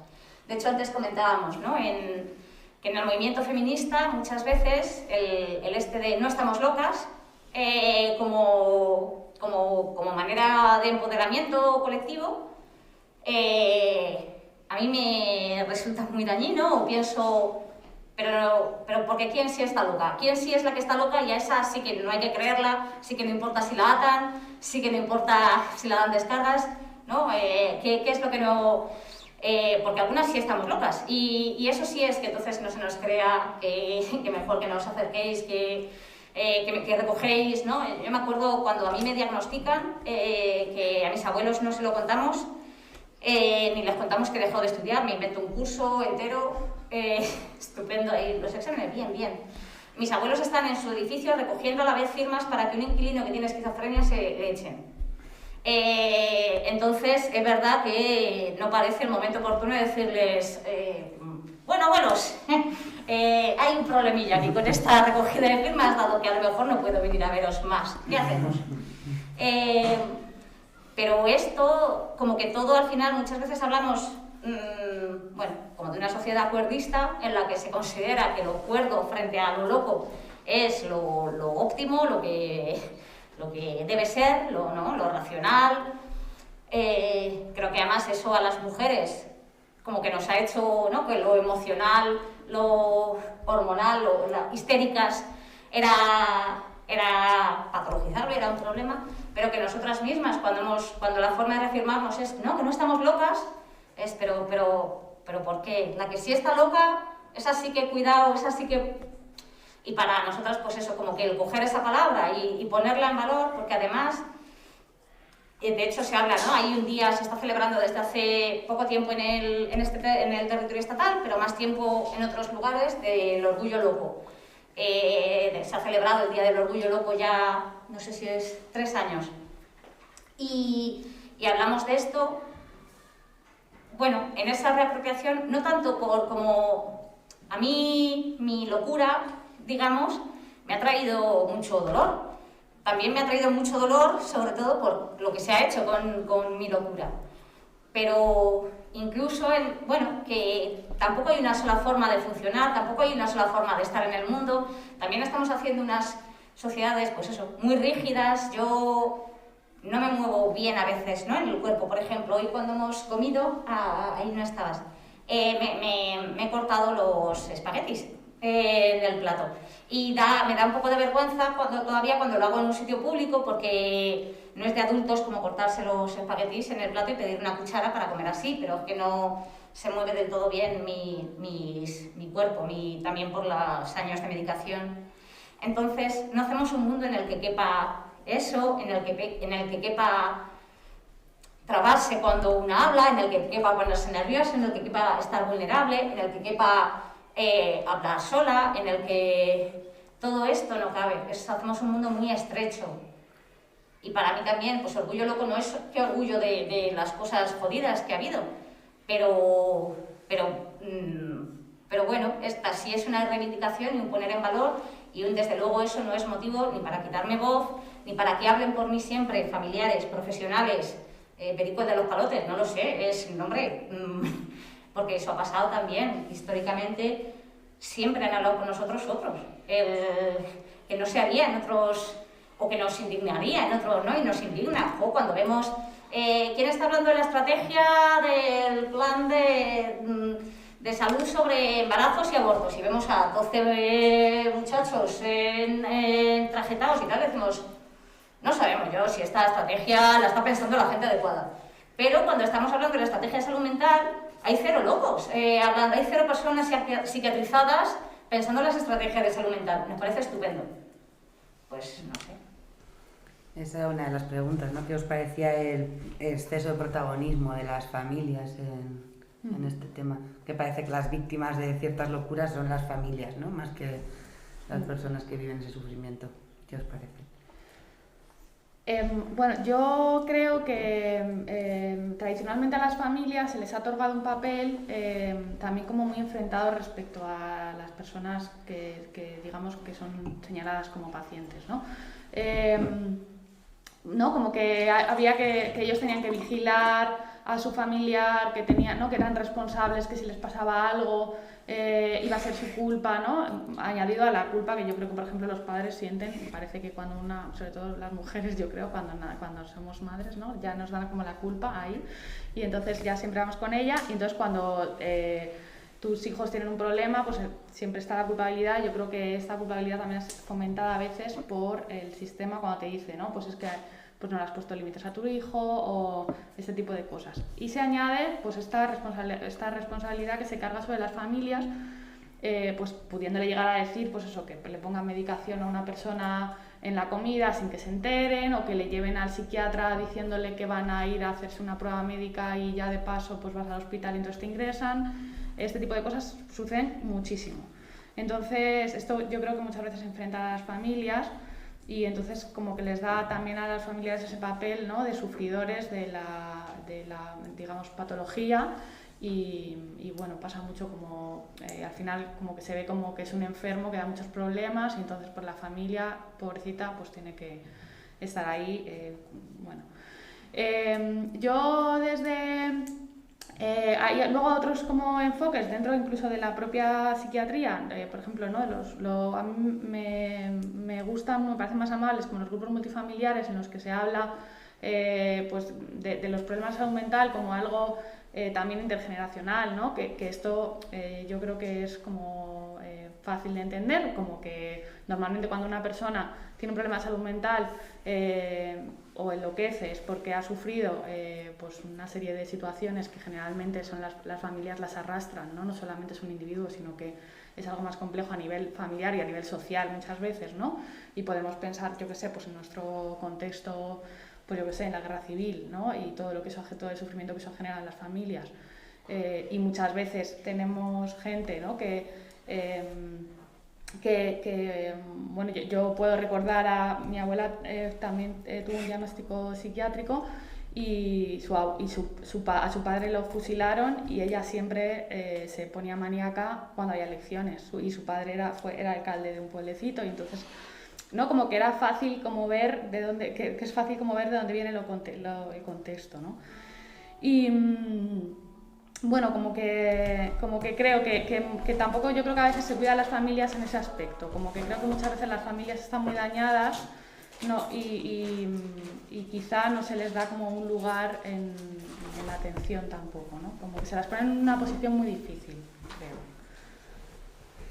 De hecho, antes comentábamos, ¿no? Que en el movimiento feminista muchas veces el de no estamos locas como manera de empoderamiento colectivo a mí me resulta muy dañino, o pienso, pero porque ¿quién sí está loca? ¿Quién sí es la que está loca? Y a esa sí que no hay que creerla, sí que no importa si la atan, sí que no importa si la dan descargas, ¿no? ¿Qué es lo que no...? Porque algunas sí estamos locas, y eso sí es que entonces no se nos crea, que mejor que no os acerquéis, que recogéis, ¿no? Yo me acuerdo cuando a mí me diagnostican, que a mis abuelos no se lo contamos, ni les contamos que he dejado de estudiar, me invento un curso entero, estupendo, ahí los exámenes, bien. Mis abuelos están en su edificio recogiendo a la vez firmas para que un inquilino que tiene esquizofrenia se le echen. Entonces, es verdad que no parece el momento oportuno de decirles, bueno, abuelos, hay un problemilla aquí con esta recogida de firmas, dado que a lo mejor no puedo venir a veros más. ¿Qué hacemos? Pero esto, como que todo al final, muchas veces hablamos, como de una sociedad cuerdista en la que se considera que lo cuerdo frente a lo loco es lo óptimo, lo que debe ser, lo racional. Creo que además eso a las mujeres como que nos ha hecho, ¿no? Que lo emocional, lo hormonal, las histéricas era patologizarlo, era un problema, pero que nosotras mismas, cuando la forma de reafirmarnos es, no, que no estamos locas, es, pero ¿por qué? La que sí está loca, esa sí que cuidado, esa sí que... Y para nosotras, pues eso, como que el coger esa palabra y ponerla en valor, porque además, de hecho se habla, ¿no? Hay un día, se está celebrando desde hace poco tiempo en el territorio estatal, pero más tiempo en otros lugares, del orgullo loco. Se ha celebrado el Día del Orgullo Loco ya, no sé si es 3 años. Y hablamos de esto, bueno, en esa reapropiación, no tanto como a mí, mi locura, digamos, me ha traído mucho dolor. También me ha traído mucho dolor, sobre todo por lo que se ha hecho con mi locura. Pero incluso, que tampoco hay una sola forma de funcionar, tampoco hay una sola forma de estar en el mundo. También estamos haciendo unas sociedades, pues eso, muy rígidas. Yo no me muevo bien a veces, ¿no? En el cuerpo, por ejemplo, hoy cuando hemos comido, ahí no estabas, me he cortado los espaguetis en el plato. Y me da un poco de vergüenza cuando lo hago en un sitio público, porque no es de adultos como cortarse los espaguetis en el plato y pedir una cuchara para comer así, pero es que no se mueve del todo bien mi cuerpo, también por los años de medicación. Entonces, no hacemos un mundo en el que quepa eso, en el que quepa trabarse cuando una habla, en el que quepa ponerse nervioso, en el que quepa estar vulnerable, en el que quepa hablar sola, en el que todo esto no cabe. Hacemos un mundo muy estrecho. Y para mí también, pues orgullo loco no es que orgullo de las cosas jodidas que ha habido, pero bueno, esta sí es una reivindicación y un poner en valor, y desde luego eso no es motivo ni para quitarme voz, ni para que hablen por mí siempre familiares, profesionales, Perico de los Palotes, no lo sé, es nombre, porque eso ha pasado también históricamente. siempre han hablado con nosotros otros, que no se haría en otros, o que nos indignaría en otros, ¿no? Y nos indigna, cuando vemos quién está hablando de la estrategia del plan de salud sobre embarazos y abortos, y vemos a 12 muchachos trajetados y tal, decimos, no sabemos yo si esta estrategia la está pensando la gente adecuada. Pero cuando estamos hablando de la estrategia de salud mental, hay cero locos, hay cero personas psiquiatrizadas pensando en las estrategias de salud mental. Me parece estupendo. Pues no sé. Esa es una de las preguntas, ¿no? ¿Qué os parecía el exceso de protagonismo de las familias en este tema? Que parece que las víctimas de ciertas locuras son las familias, ¿no? Más que las personas que viven ese sufrimiento. ¿Qué os parece? Bueno, yo creo que tradicionalmente a las familias se les ha otorgado un papel también como muy enfrentado respecto a las personas que digamos que son señaladas como pacientes, ¿no? ¿No? Como que había que ellos tenían que vigilar a su familiar, que tenían, ¿no? Que eran responsables, que si les pasaba algo iba a ser su culpa, ¿no? Añadido a la culpa que yo creo que, por ejemplo, los padres sienten. Me parece que cuando sobre todo las mujeres, yo creo, cuando somos madres, ¿no? Ya nos dan como la culpa ahí, y entonces ya siempre vamos con ella, y entonces cuando tus hijos tienen un problema, pues siempre está la culpabilidad. Yo creo que esta culpabilidad también es fomentada a veces por el sistema cuando te dice, ¿no? Pues es que pues no le has puesto límites a tu hijo o este tipo de cosas. Y se añade pues esta responsabilidad que se carga sobre las familias, pues pudiéndole llegar a decir pues eso, que le pongan medicación a una persona en la comida sin que se enteren, o que le lleven al psiquiatra diciéndole que van a ir a hacerse una prueba médica y ya de paso pues vas al hospital y entonces te ingresan. Este tipo de cosas suceden muchísimo. Entonces esto yo creo que muchas veces enfrenta a las familias, y entonces como que les da también a las familias ese papel, ¿no? De sufridores de la digamos patología, y bueno, pasa mucho como al final como que se ve como que es un enfermo que da muchos problemas, y entonces pues la familia pobrecita pues tiene que estar ahí. Bueno, yo desde hay luego otros como enfoques dentro incluso de la propia psiquiatría, por ejemplo, ¿no? A mí me gustan, me parecen más amables como los grupos multifamiliares, en los que se habla pues de los problemas de salud mental como algo también intergeneracional, ¿no? Que esto yo creo que es como fácil de entender, como que normalmente cuando una persona tiene un problema de salud mental o enloquece es porque ha sufrido pues una serie de situaciones que generalmente son las familias las arrastran, ¿no? No solamente es un individuo, sino que es algo más complejo a nivel familiar y a nivel social muchas veces, ¿no? Y podemos pensar, yo qué sé, pues en nuestro contexto, pues yo qué sé, en la guerra civil, ¿no? Y todo lo que todo el sufrimiento que eso genera en las familias. Y muchas veces tenemos gente, ¿no? Bueno, yo puedo recordar a mi abuela, también tuvo un diagnóstico psiquiátrico, y a su padre lo fusilaron, y ella siempre se ponía maníaca cuando había elecciones, y su padre era alcalde de un pueblecito, y entonces, ¿no? Como que era fácil como ver de dónde, que es fácil como ver de dónde viene el contexto, ¿no? Y bueno, como que creo que tampoco, yo creo que a veces se cuida a las familias en ese aspecto, como que creo que muchas veces las familias están muy dañadas, ¿no? Y quizá no se les da como un lugar en la atención tampoco, ¿no? Como que se las ponen en una posición muy difícil, creo.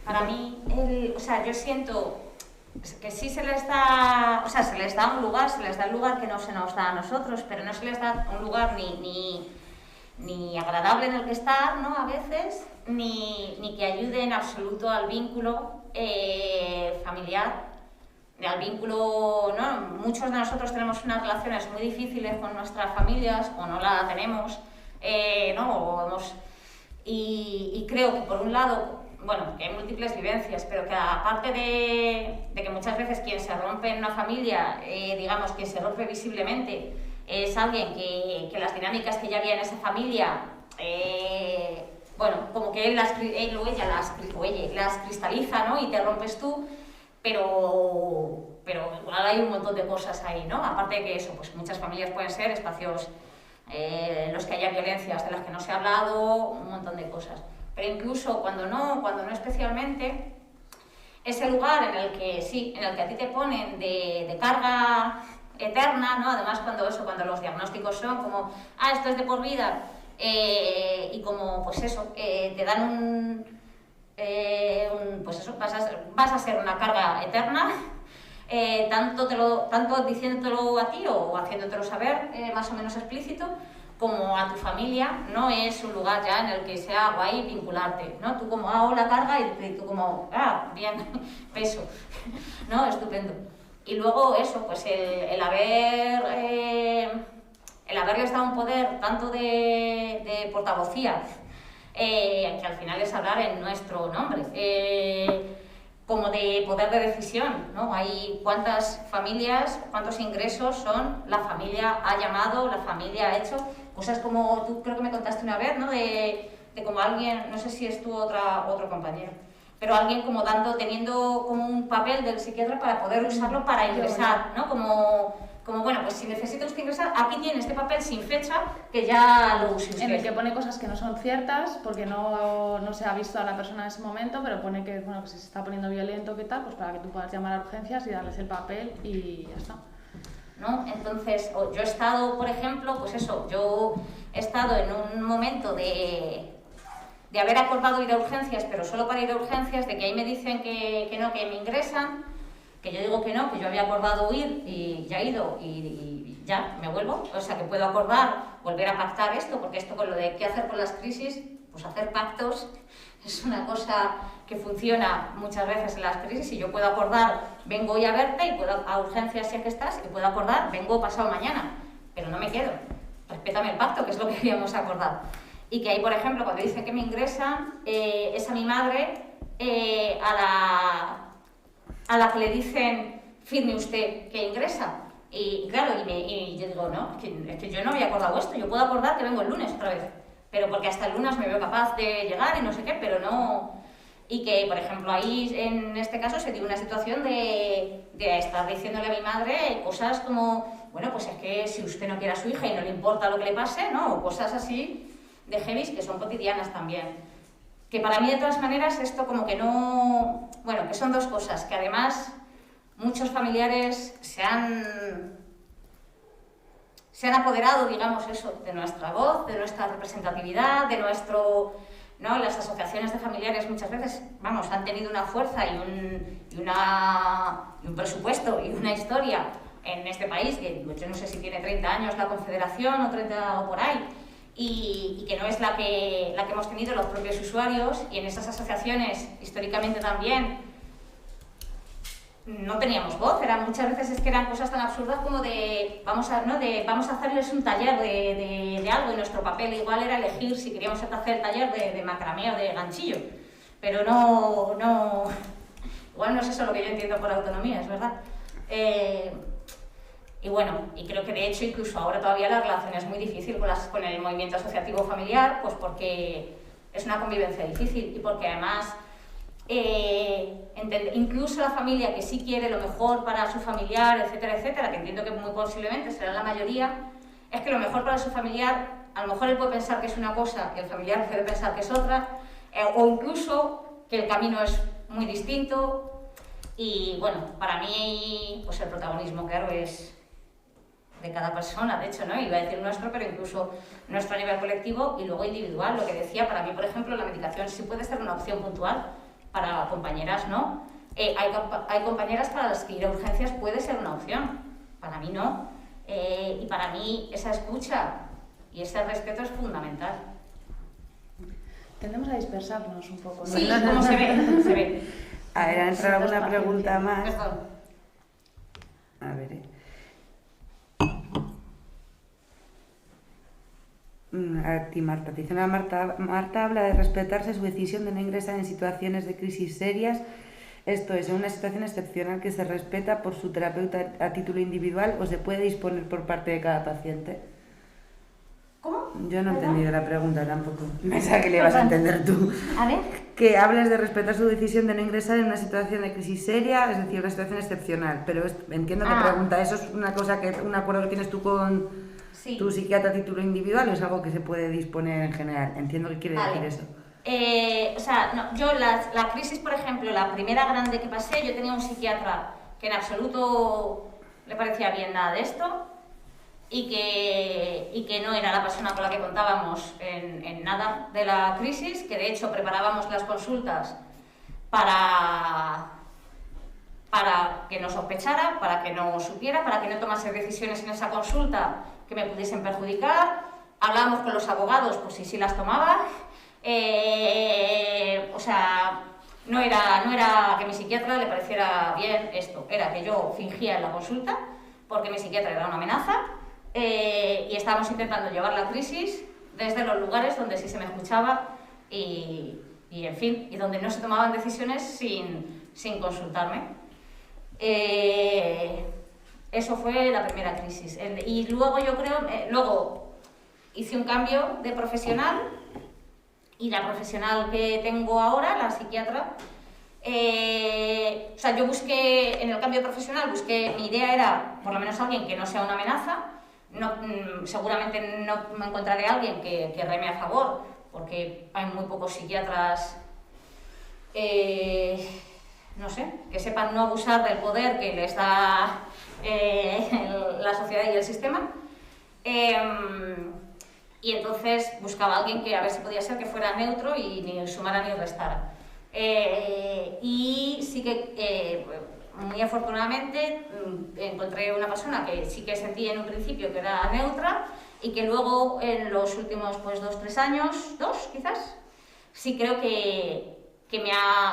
Para mí, yo siento que sí se les da, se les da un lugar, se les da el lugar que no se nos da a nosotros, pero no se les da un lugar ni agradable en el que estar, ¿no? A veces, ni que ayude en absoluto al vínculo familiar, al vínculo, ¿no? Muchos de nosotros tenemos unas relaciones muy difíciles con nuestras familias, o no la tenemos, ¿no? Y creo que por un lado, bueno, que hay múltiples vivencias, pero que aparte de que muchas veces quien se rompe en una familia, digamos que se rompe visiblemente, es alguien que las dinámicas que ya había en esa familia, bueno, como que él o ella las cristaliza, ¿no? Y te rompes tú, pero igual hay un montón de cosas ahí, ¿no? Aparte de que eso, pues muchas familias pueden ser espacios en los que haya violencias de las que no se ha hablado, un montón de cosas. pero incluso cuando no especialmente, ese lugar en el que sí, en el que a ti te ponen de carga eterna, ¿no? Además cuando los diagnósticos son como, esto es de por vida, y como pues eso, te dan pues eso, vas a ser una carga eterna, tanto diciéndotelo a ti o haciéndotelo saber más o menos explícito, como a tu familia. No es un lugar ya en el que sea guay vincularte, ¿no? Tú como hago la carga y tú como, bien, peso, ¿no? Estupendo. Y luego eso, pues el haberles dado un poder tanto de portavocía, que al final es hablar en nuestro nombre, como de poder de decisión, ¿no? Hay cuántas familias, cuántos ingresos son, la familia ha llamado, la familia ha hecho, cosas como tú creo que me contaste una vez, ¿no? De como alguien, no sé si es tú otro compañero, pero alguien como teniendo como un papel del psiquiatra para poder usarlo para ingresar, ¿no? Como bueno, pues si necesita usted ingresar, aquí tiene este papel sin fecha que ya lo use usted. En el que pone cosas que no son ciertas porque no se ha visto a la persona en ese momento, pero pone que, bueno, pues si se está poniendo violento, ¿qué tal? Pues para que tú puedas llamar a urgencias y darles el papel y ya está. ¿No? Entonces, yo he estado, por ejemplo, pues eso, yo he estado en un momento de haber acordado ir a urgencias, pero solo para ir a urgencias, de que ahí me dicen que no, que me ingresan, que yo digo que no, que yo había acordado ir y ya he ido y ya me vuelvo, o sea que puedo acordar, volver a pactar esto, porque esto con lo de qué hacer con las crisis, pues hacer pactos es una cosa que funciona muchas veces en las crisis, y yo puedo acordar, vengo hoy a verte y puedo a urgencias ya que estás, y puedo acordar, vengo pasado mañana, pero no me quedo, respétame el pacto, que es lo que habíamos acordado. Y que ahí, por ejemplo, cuando dicen que me ingresan, es a mi madre a la que le dicen, firme usted que ingresa. Y claro, y yo digo, no, es que yo no había acordado esto, yo puedo acordar que vengo el lunes otra vez, pero porque hasta el lunes me veo capaz de llegar y no sé qué, pero no... Y que, por ejemplo, ahí en este caso se dio una situación de estar diciéndole a mi madre cosas como, bueno, pues es que si usted no quiere a su hija y no le importa lo que le pase, ¿no? O cosas así de heavies que son cotidianas también. Que para mí, de todas maneras, esto como que no... Bueno, que son dos cosas, que además muchos familiares se han apoderado, digamos eso, de nuestra voz, de nuestra representatividad, de nuestro... ¿no? Las asociaciones de familiares muchas veces, vamos, han tenido una fuerza y un presupuesto y una historia en este país, que yo no sé si tiene 30 años la Confederación o 30 o por ahí, y que no es la que hemos tenido los propios usuarios, y en esas asociaciones históricamente también no teníamos voz, muchas veces es que eran cosas tan absurdas como vamos a hacerles un taller de algo, y nuestro papel igual era elegir si queríamos hacer el taller de macramé o de ganchillo, pero igual no es eso lo que yo entiendo por autonomía, es verdad. Y bueno, y creo que de hecho incluso ahora todavía la relación es muy difícil con el movimiento asociativo familiar, pues porque es una convivencia difícil y porque además incluso la familia que sí quiere lo mejor para su familiar, etcétera, etcétera, que entiendo que muy posiblemente será la mayoría, es que lo mejor para su familiar, a lo mejor él puede pensar que es una cosa y el familiar puede pensar que es otra, o incluso que el camino es muy distinto. Y bueno, para mí pues el protagonismo, claro, es de cada persona, de hecho, ¿no? Iba a decir nuestro, pero incluso nuestro a nivel colectivo y luego individual. Lo que decía, para mí, por ejemplo, la medicación sí puede ser una opción puntual, para compañeras no. Hay compañeras para las que ir a urgencias puede ser una opción, para mí no. Y para mí esa escucha y ese respeto es fundamental. Tendemos a dispersarnos un poco, ¿no? Sí, como se ve. A ver, ha entrado alguna pregunta más. Perdón. A ver, A ti, Marta. Te dice Marta habla de respetarse su decisión de no ingresar en situaciones de crisis serias. Esto es, en una situación excepcional que se respeta por su terapeuta a título individual o se puede disponer por parte de cada paciente. ¿Cómo? Yo no he entendido la pregunta tampoco. Pensaba que le ibas a entender tú. A ver. Que hables de respetar su decisión de no ingresar en una situación de crisis seria, es decir, una situación excepcional. Pero entiendo que pregunta, ¿eso es una cosa un acuerdo que tienes tú con tu psiquiatra a título individual o es algo que se puede disponer en general? Entiendo que quiere decir eso. O sea, no, yo la crisis, por ejemplo, la primera grande que pasé, yo tenía un psiquiatra que en absoluto le parecía bien nada de esto y que no era la persona con la que contábamos en nada de la crisis, que de hecho preparábamos las consultas para que no sospechara, para que no supiera, para que no tomase decisiones en esa consulta que me pudiesen perjudicar. Hablábamos con los abogados, pues si sí las tomaba. O sea, no era que mi psiquiatra le pareciera bien esto, era que yo fingía en la consulta porque mi psiquiatra era una amenaza y estábamos intentando llevar la crisis desde los lugares donde sí se me escuchaba y en fin, y donde no se tomaban decisiones sin consultarme. Eso fue la primera crisis. Y luego yo creo, luego hice un cambio de profesional y la profesional que tengo ahora, la psiquiatra, o sea, yo busqué, en el cambio profesional, mi idea era por lo menos alguien que no sea una amenaza. Seguramente no me encontraré a alguien que reme a favor, porque hay muy pocos psiquiatras, no sé, que sepan no abusar del poder que les da la sociedad y el sistema. Y entonces buscaba a alguien que a ver si podía ser que fuera neutro y ni sumara ni restara. Y sí que, muy afortunadamente, encontré una persona que sí que sentí en un principio que era neutra y que luego en los últimos 2-3 años, 2 quizás, sí creo que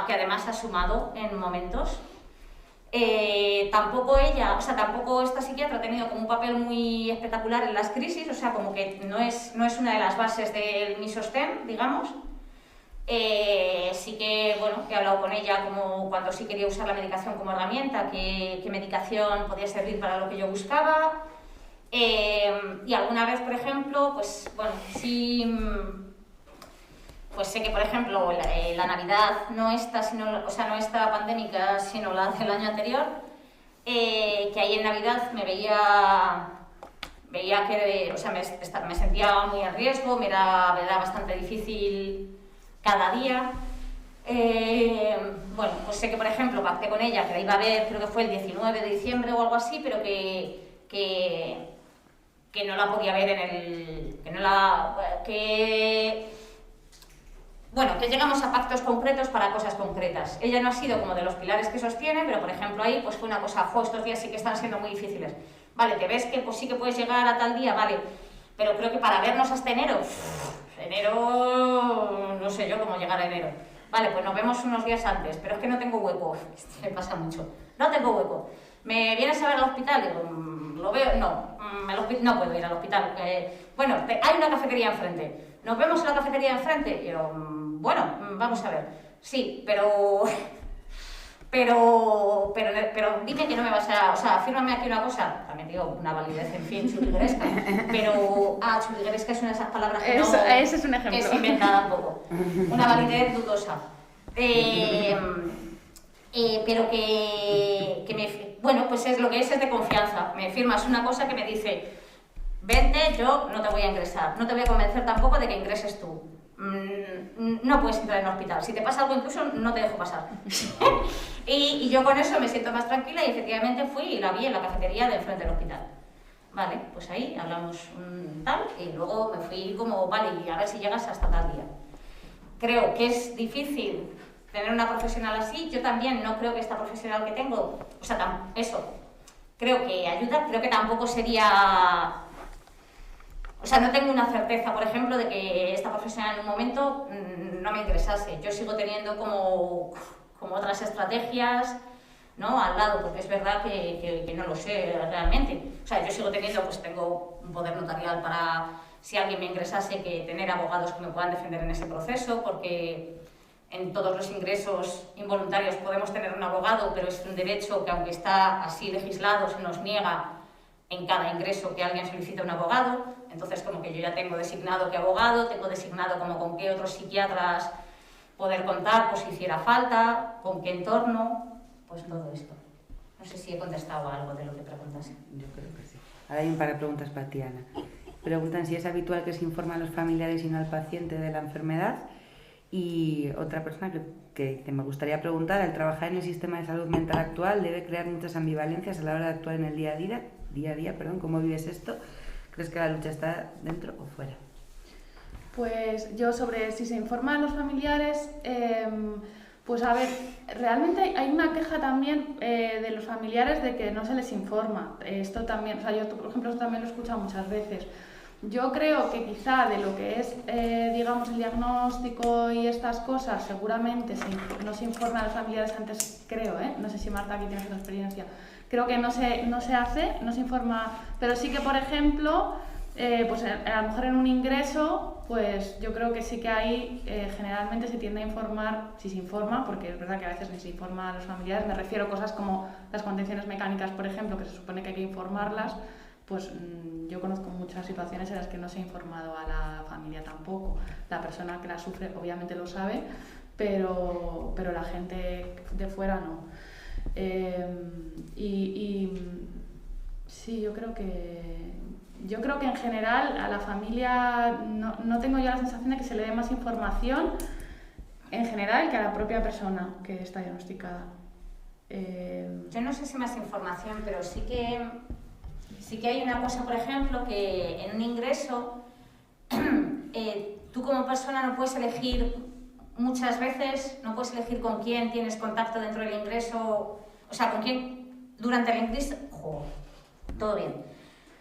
además ha sumado en momentos. Tampoco esta psiquiatra ha tenido como un papel muy espectacular en las crisis, o sea, como que no es una de las bases de mi sostén, digamos. Sí que, bueno, he hablado con ella como cuando sí quería usar la medicación como herramienta, qué medicación podía servir para lo que yo buscaba. Y alguna vez, por ejemplo, pues bueno, sí... Pues sé que, por ejemplo, la Navidad, no esta pandémica, sino la del año anterior, que ahí en Navidad me veía que, o sea, me sentía muy en riesgo, me era bastante difícil cada día. Bueno, pues sé que, por ejemplo, pacté con ella que la iba a ver, creo que fue el 19 de diciembre o algo así, pero que no la podía ver Bueno, que llegamos a pactos concretos para cosas concretas. Ella no ha sido como de los pilares que sostiene, pero por ejemplo ahí pues fue una cosa, estos días sí que están siendo muy difíciles. Vale, te ves que pues sí que puedes llegar a tal día, vale, pero creo que para vernos hasta enero, no sé yo cómo llegar a enero. Vale, pues nos vemos unos días antes, pero es que no tengo hueco, me pasa mucho, no tengo hueco. ¿Me vienes a ver al hospital? Digo, lo veo, no puedo ir al hospital. Bueno, hay una cafetería enfrente. ¿Nos vemos en la cafetería enfrente? Y yo, bueno, vamos a ver. Sí, pero dime que no me vas a... O sea, fírmame aquí una cosa. También digo una validez, en fin, chuligueresca. Pero... chuligueresca es una de esas palabras que eso, ese es un ejemplo. Que es inventada un poco. Una validez dudosa. Pero que me... Bueno, pues es lo que es de confianza. Me firmas una cosa que me dice, vente, yo no te voy a ingresar. No te voy a convencer tampoco de que ingreses tú. No puedes entrar en el hospital. Si te pasa algo incluso, no te dejo pasar. y yo con eso me siento más tranquila y efectivamente fui y la vi en la cafetería de enfrente del hospital. Vale, pues ahí hablamos tal y luego me fui como, vale, y a ver si llegas hasta tal día. Creo que es difícil tener una profesional así. Yo también no creo que esta profesional que tengo, o sea, eso, creo que ayuda, creo que tampoco sería... O sea, no tengo una certeza, por ejemplo, de que esta profesional en un momento no me ingresase. Yo sigo teniendo como otras estrategias, ¿no?, al lado, porque es verdad que no lo sé realmente. O sea, yo sigo teniendo, pues tengo un poder notarial para, si alguien me ingresase, que tener abogados que me puedan defender en ese proceso, porque en todos los ingresos involuntarios podemos tener un abogado, pero es un derecho que, aunque está así legislado, se nos niega en cada ingreso que alguien solicita un abogado. Entonces, como que yo ya tengo designado qué abogado, tengo designado como con qué otros psiquiatras poder contar, pues si hiciera falta, con qué entorno, pues todo esto. No sé si he contestado algo de lo que preguntas. Yo creo que sí. Ahora hay un par de preguntas para ti, Ana. Preguntan si es habitual que se informe a los familiares y no al paciente de la enfermedad Y otra persona que dice, me gustaría preguntar, al trabajar en el sistema de salud mental actual debe crear muchas ambivalencias a la hora de actuar en el día a día, ¿cómo vives esto? ¿Crees que la lucha está dentro o fuera? Pues yo sobre si se informa a los familiares, pues a ver, realmente hay una queja también de los familiares de que no se les informa. Esto también, o sea, yo por ejemplo esto también lo he escuchado muchas veces. Yo creo que quizá de lo que es, digamos, el diagnóstico y estas cosas, seguramente no se informa a los familiares antes, creo, no sé si Marta aquí tiene esa experiencia, creo que no se hace, no se informa, pero sí que, por ejemplo, pues a lo mejor en un ingreso, pues yo creo que sí que ahí generalmente se tiende a informar, si se informa, porque es verdad que a veces ni se informa a los familiares, me refiero a cosas como las contenciones mecánicas, por ejemplo, que se supone que hay que informarlas, pues yo conozco muchas situaciones en las que no se ha informado a la familia tampoco. La persona que la sufre obviamente lo sabe, pero la gente de fuera no. Sí, yo creo que en general a la familia no tengo yo la sensación de que se le dé más información en general que a la propia persona que está diagnosticada. Yo no sé si más información, pero sí que hay una cosa, por ejemplo, que en un ingreso tú como persona no puedes elegir muchas veces, no puedes elegir con quién tienes contacto dentro del ingreso, o sea, con quién durante el ingreso, todo bien.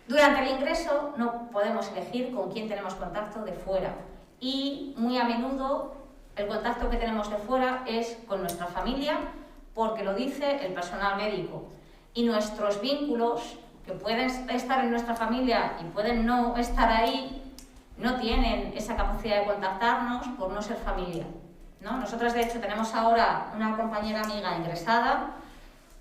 Durante el ingreso no podemos elegir con quién tenemos contacto de fuera y muy a menudo el contacto que tenemos de fuera es con nuestra familia porque lo dice el personal médico y nuestros vínculos que pueden estar en nuestra familia y pueden no estar ahí, no tienen esa capacidad de contactarnos por no ser familia, ¿no? Nosotras, de hecho, tenemos ahora una compañera amiga ingresada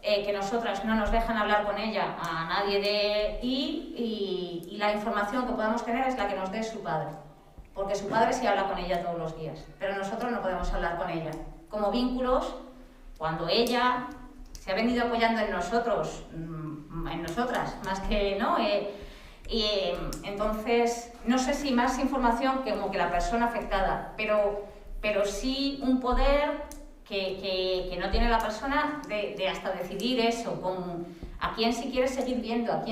que nosotras no nos dejan hablar con ella a nadie y la información que podamos tener es la que nos dé su padre, porque su padre sí habla con ella todos los días, pero nosotros no podemos hablar con ella. Como vínculos, cuando ella se ha venido apoyando en nosotros, en nosotras, más que no, entonces no sé si más información que como que la persona afectada, pero sí un poder que no tiene la persona de hasta decidir eso, a quién si quiere seguir viendo, con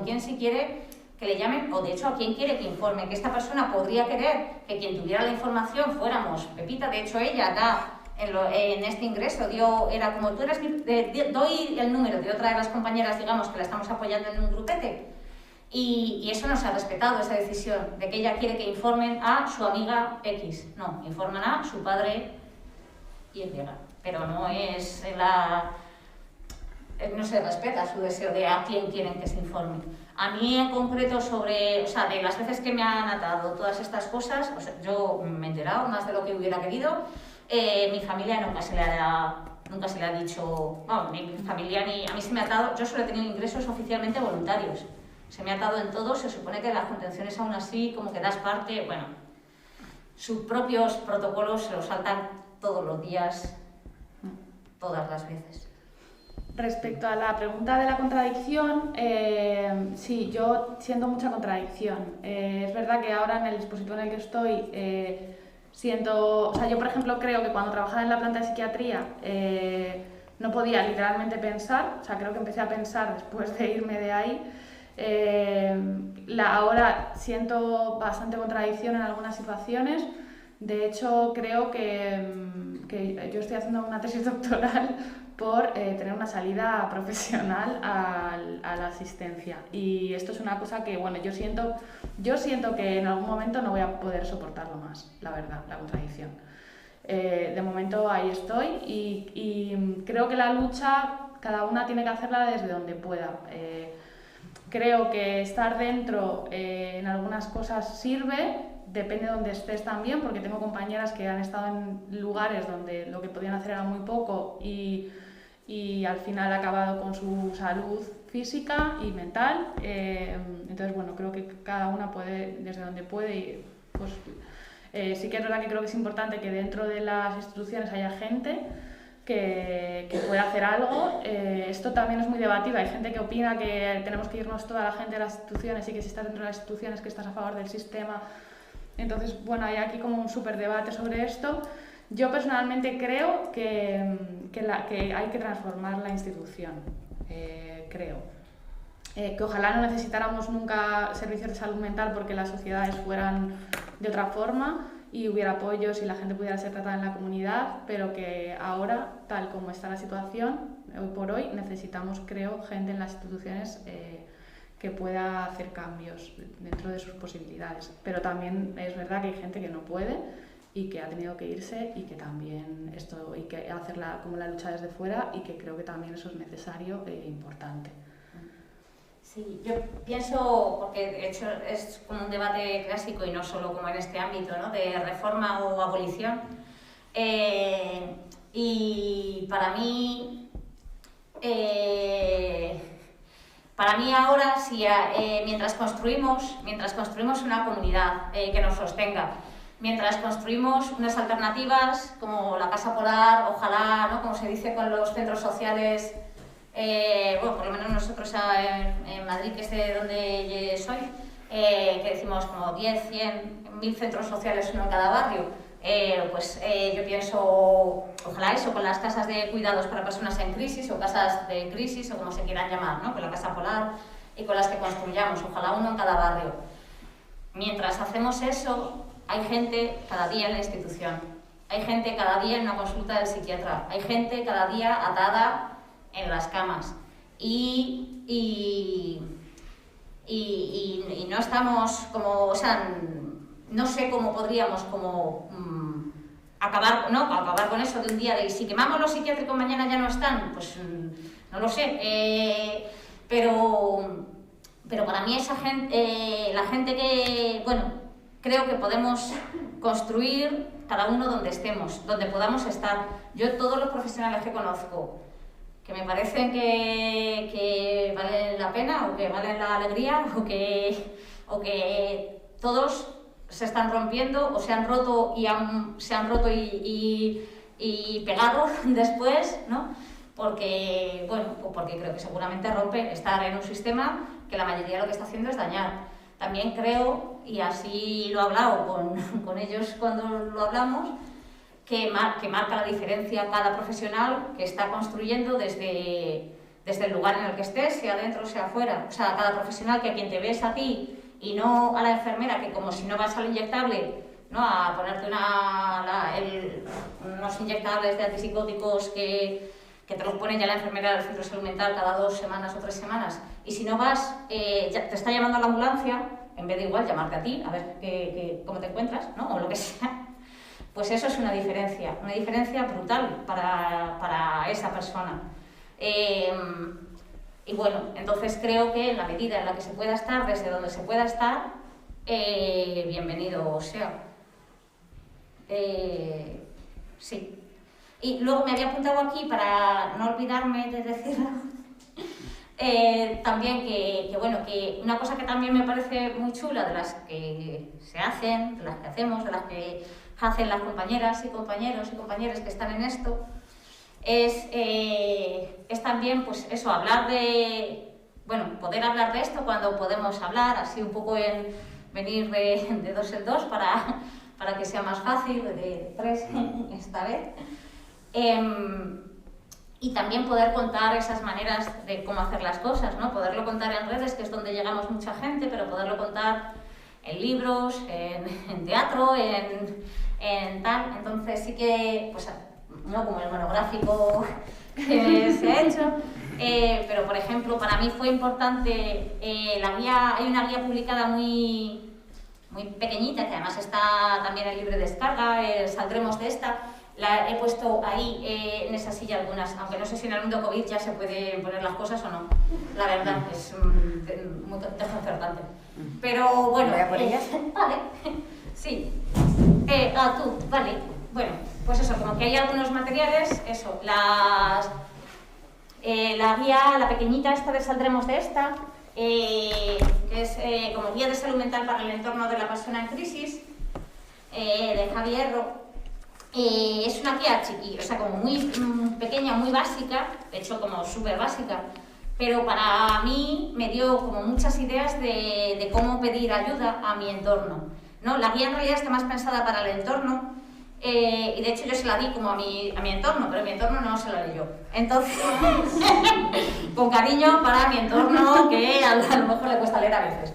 quién si quiere que le llamen, o de hecho a quién quiere que informe, que esta persona podría querer que quien tuviera la información fuéramos. Pepita, de hecho ella da en este ingreso era como tú eres doy el número de otra de las compañeras, digamos, que la estamos apoyando en un grupete y eso no se ha respetado, esa decisión de que ella quiere que informen a su amiga X, no, informan a su padre Y, pero no se respeta su deseo de a quién quieren que se informe. A mí en concreto de las veces que me han atado todas estas cosas, yo me he enterado más de lo que hubiera querido. Mi familia nunca se le ha dicho, mi familia a mí se me ha atado, yo solo he tenido ingresos oficialmente voluntarios, se me ha atado en todo, se supone que las contenciones aún así, como que das parte, sus propios protocolos se los saltan todos los días, todas las veces. Respecto a la pregunta de la contradicción, sí, yo siento mucha contradicción. Es verdad que ahora en el dispositivo en el que estoy siento, yo por ejemplo creo que cuando trabajaba en la planta de psiquiatría no podía literalmente pensar, creo que empecé a pensar después de irme de ahí. Ahora siento bastante contradicción en algunas situaciones. De hecho, creo que yo estoy haciendo una tesis doctoral por tener una salida profesional a la asistencia. Y esto es una cosa que, yo siento que en algún momento no voy a poder soportarlo más, la verdad, la contradicción. De momento ahí estoy y creo que la lucha cada una tiene que hacerla desde donde pueda. Creo que estar dentro en algunas cosas sirve, depende de donde estés también, porque tengo compañeras que han estado en lugares donde lo que podían hacer era muy poco y al final ha acabado con su salud física y mental. Entonces, creo que cada una puede desde donde puede y sí que es verdad que creo que es importante que dentro de las instituciones haya gente que pueda hacer algo. Esto también es muy debatido. Hay gente que opina que tenemos que irnos toda la gente de las instituciones y que si estás dentro de las instituciones que estás a favor del sistema. Entonces, bueno, hay aquí como un súper debate sobre esto. Yo personalmente creo que hay que transformar la institución, creo. Que ojalá no necesitáramos nunca servicios de salud mental porque las sociedades fueran de otra forma y hubiera apoyos y la gente pudiera ser tratada en la comunidad, pero que ahora, tal como está la situación, hoy por hoy, necesitamos, creo, gente en las instituciones que pueda hacer cambios dentro de sus posibilidades. Pero también es verdad que hay gente que no puede y que ha tenido que irse y que también y que hacerla como la lucha desde fuera, y que creo que también eso es necesario e importante. Sí, yo pienso, porque de hecho es como un debate clásico y no solo como en este ámbito, ¿no?, de reforma o abolición, y para mí ahora, si, mientras construimos una comunidad que nos sostenga, mientras construimos unas alternativas como la Casa Polar, ojalá, ¿no?, como se dice con los centros sociales, bueno, por lo menos nosotros en Madrid, que es de donde soy, que decimos como 10, 100, 1000 centros sociales, uno en cada barrio, pues yo pienso, ojalá eso, con las casas de cuidados para personas en crisis, o casas de crisis, o como se quieran llamar, ¿no?, con la Casa Polar, y con las que construyamos, ojalá uno en cada barrio. Mientras hacemos eso, hay gente cada día en la institución, hay gente cada día en una consulta del psiquiatra, hay gente cada día atada en las camas, y no estamos como, o sea, no sé cómo podríamos como acabar con eso de un día, de si quemamos los psiquiátricos mañana ya no están, pues no lo sé, pero para mí esa gente, la gente que, bueno, creo que podemos construir cada uno donde estemos, donde podamos estar. Yo, todos los profesionales que conozco, que me parecen que valen la pena, o que valen la alegría, o que todos se están rompiendo, o se han roto y pegado después, ¿no? Porque, bueno, porque creo que seguramente rompe estar en un sistema que la mayoría lo que está haciendo es dañar. También creo, y así lo he hablado con ellos cuando lo hablamos, que marca la diferencia cada profesional que está construyendo desde el lugar en el que estés, sea dentro o sea afuera. O sea, cada profesional, que a quien te ves a ti y no a la enfermera, que como si no vas al inyectable, ¿no?, a ponerte unos inyectables de antipsicóticos que te los pone ya la enfermera del centro de salud mental cada 2 semanas o 3 semanas, y si no vas, ya te está llamando a la ambulancia, en vez de igual llamarte a ti, a ver cómo te encuentras, ¿no?, o lo que sea. Pues eso es una diferencia brutal para esa persona. Y bueno, entonces creo que en la medida en la que se pueda estar, desde donde se pueda estar, bienvenido sea. Sí. Y luego me había apuntado aquí, para no olvidarme de decirlo, también que una cosa que también me parece muy chula, de las que se hacen, de las que hacemos, de las que hacen las compañeras y compañeros y compañeras que están en esto, es también, pues eso, poder hablar de esto cuando podemos hablar, así un poco venir de 2 en 2 para que sea más fácil, de 3 esta vez. Y también poder contar esas maneras de cómo hacer las cosas, ¿no? Poderlo contar en redes, que es donde llegamos mucha gente, pero poderlo contar en libros, en teatro, en tal. Entonces sí que, pues, no como el monográfico que se ha hecho, pero por ejemplo, para mí fue importante hay una guía publicada muy pequeñita, que además está también en libre descarga, saldremos de esta. La he puesto ahí en esa silla algunas, aunque no sé si en el mundo COVID ya se pueden poner las cosas o no. La verdad, es muy desconcertante. Pero bueno, ¿voy a por ellas? Vale, sí. Tú, vale. Bueno, pues eso, como que hay algunos materiales, eso, la guía, la pequeñita esta de Saldremos de esta, que es como guía de salud mental para el entorno de la persona en crisis, de Javi Erro. Es una guía chiqui, o sea, como muy pequeña, muy básica, de hecho como súper básica, pero para mí me dio como muchas ideas de cómo pedir ayuda a mi entorno. ¿no? La guía en realidad está más pensada para el entorno, y de hecho yo se la di como a mi entorno, pero mi entorno no se la di yo. Entonces, con cariño para mi entorno, que a lo mejor le cuesta leer a veces.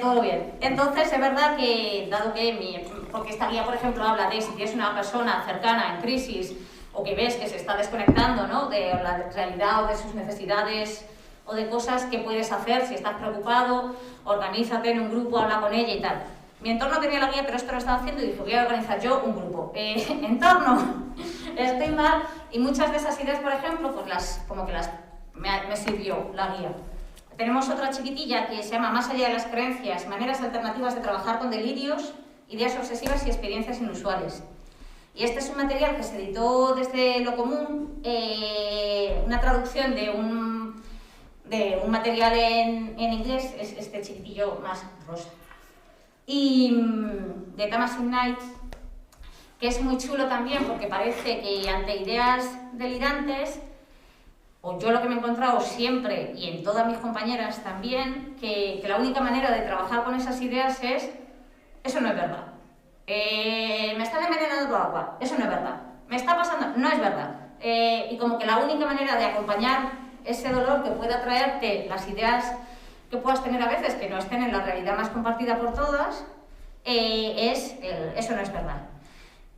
Todo bien. Entonces es verdad que, dado que porque esta guía, por ejemplo, habla de si tienes una persona cercana en crisis, o que ves que se está desconectando, ¿no?, de la realidad o de sus necesidades, o de cosas que puedes hacer, si estás preocupado, organízate en un grupo, habla con ella y tal. Mi entorno tenía la guía, pero esto lo estaba haciendo y dije, voy a organizar yo un grupo. Entorno, estoy mal, y muchas de esas ideas, por ejemplo, pues me sirvió la guía. Tenemos otra chiquitilla que se llama Más allá de las creencias, maneras alternativas de trabajar con delirios, ideas obsesivas y experiencias inusuales. Y este es un material que se editó desde Lo Común, una traducción de un material en inglés, es este chiquitillo más rosa. Y de Tamsin Knight, que es muy chulo también porque parece que ante ideas delirantes, o yo lo que me he encontrado siempre, y en todas mis compañeras también, que la única manera de trabajar con esas ideas es, eso no es verdad. Me están envenenando el agua, eso no es verdad. Me está pasando, no es verdad. Y como que la única manera de acompañar ese dolor que pueda traerte las ideas que puedas tener a veces, que no estén en la realidad más compartida por todas, eso no es verdad.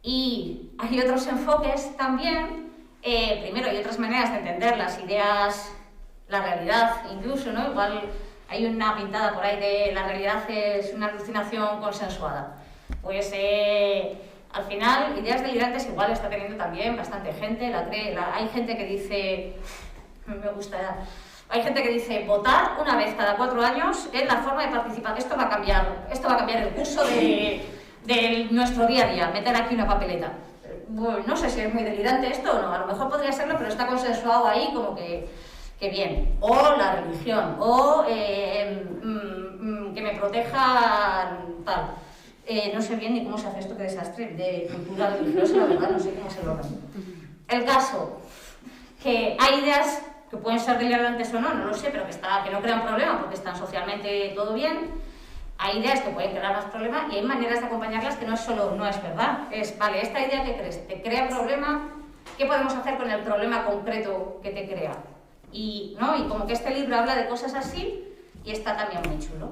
Y hay otros enfoques también, primero hay otras maneras de entender las ideas, la realidad incluso, ¿no? Igual hay una pintada por ahí de la realidad es una alucinación consensuada. Pues al final, ideas delirantes igual está teniendo también bastante gente, hay gente que dice, me gusta, hay gente que dice, votar una vez cada 4 años es la forma de participar, esto va a cambiar el curso de nuestro día a día, meter aquí una papeleta. Bueno, no sé si es muy delirante esto o no, a lo mejor podría serlo, pero está consensuado ahí como que bien. O la religión, o que me proteja tal. No sé bien ni cómo se hace esto, qué desastre de cultura religiosa, la verdad, no sé cómo se logra. El caso, que hay ideas que pueden ser delirantes o no, no lo sé, pero que no crean problema porque están socialmente todo bien. Hay ideas que pueden crear más problemas y hay maneras de acompañarlas que no es solo no es verdad. Es, vale, esta idea que crees te crea problema, ¿qué podemos hacer con el problema concreto que te crea? Y como que este libro habla de cosas así y está también muy chulo.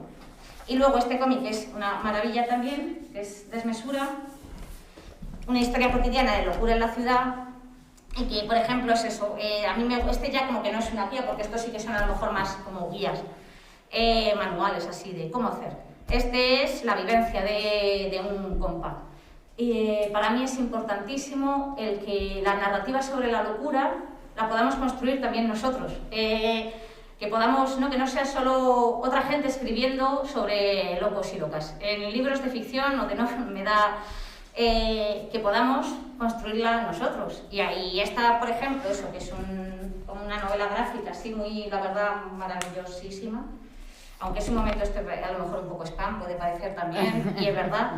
Y luego este cómic, que es una maravilla también, que es Desmesura, una historia cotidiana de locura en la ciudad, y que, por ejemplo, es eso. A mí este ya como que no es una guía, porque estos sí que son a lo mejor más como guías, manuales así de cómo hacer. Este es la vivencia de un compa. Para mí es importantísimo el que la narrativa sobre la locura la podamos construir también nosotros. Que podamos, ¿no? Que no sea solo otra gente escribiendo sobre locos y locas. En libros de ficción o de no me da que podamos construirla nosotros. Y ahí está, por ejemplo, eso, que es como una novela gráfica, así muy, la verdad, maravillosísima. Aunque es un momento a lo mejor un poco spam, puede parecer también, y es verdad.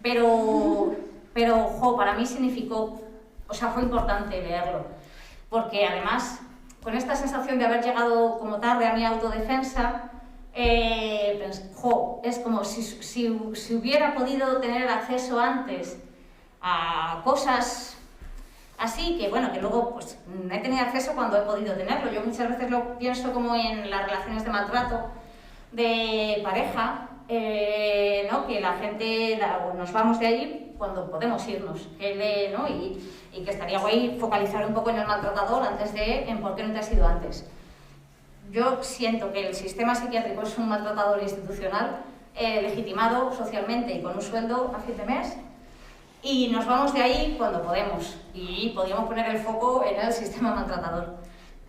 Pero para mí significó, fue importante leerlo. Porque además, con esta sensación de haber llegado como tarde a mi autodefensa, es como si hubiera podido tener acceso antes a cosas así, que bueno, que luego pues he tenido acceso cuando he podido tenerlo. Yo muchas veces lo pienso como en las relaciones de maltrato de pareja, ¿no? Que la gente, nos vamos de allí cuando podemos irnos, ¿no? Y que estaría guay focalizar un poco en el maltratador antes de en por qué no te has ido antes. Yo siento que el sistema psiquiátrico es un maltratador institucional, legitimado socialmente y con un sueldo a fin de mes, y nos vamos de ahí cuando podemos, y podríamos poner el foco en el sistema maltratador.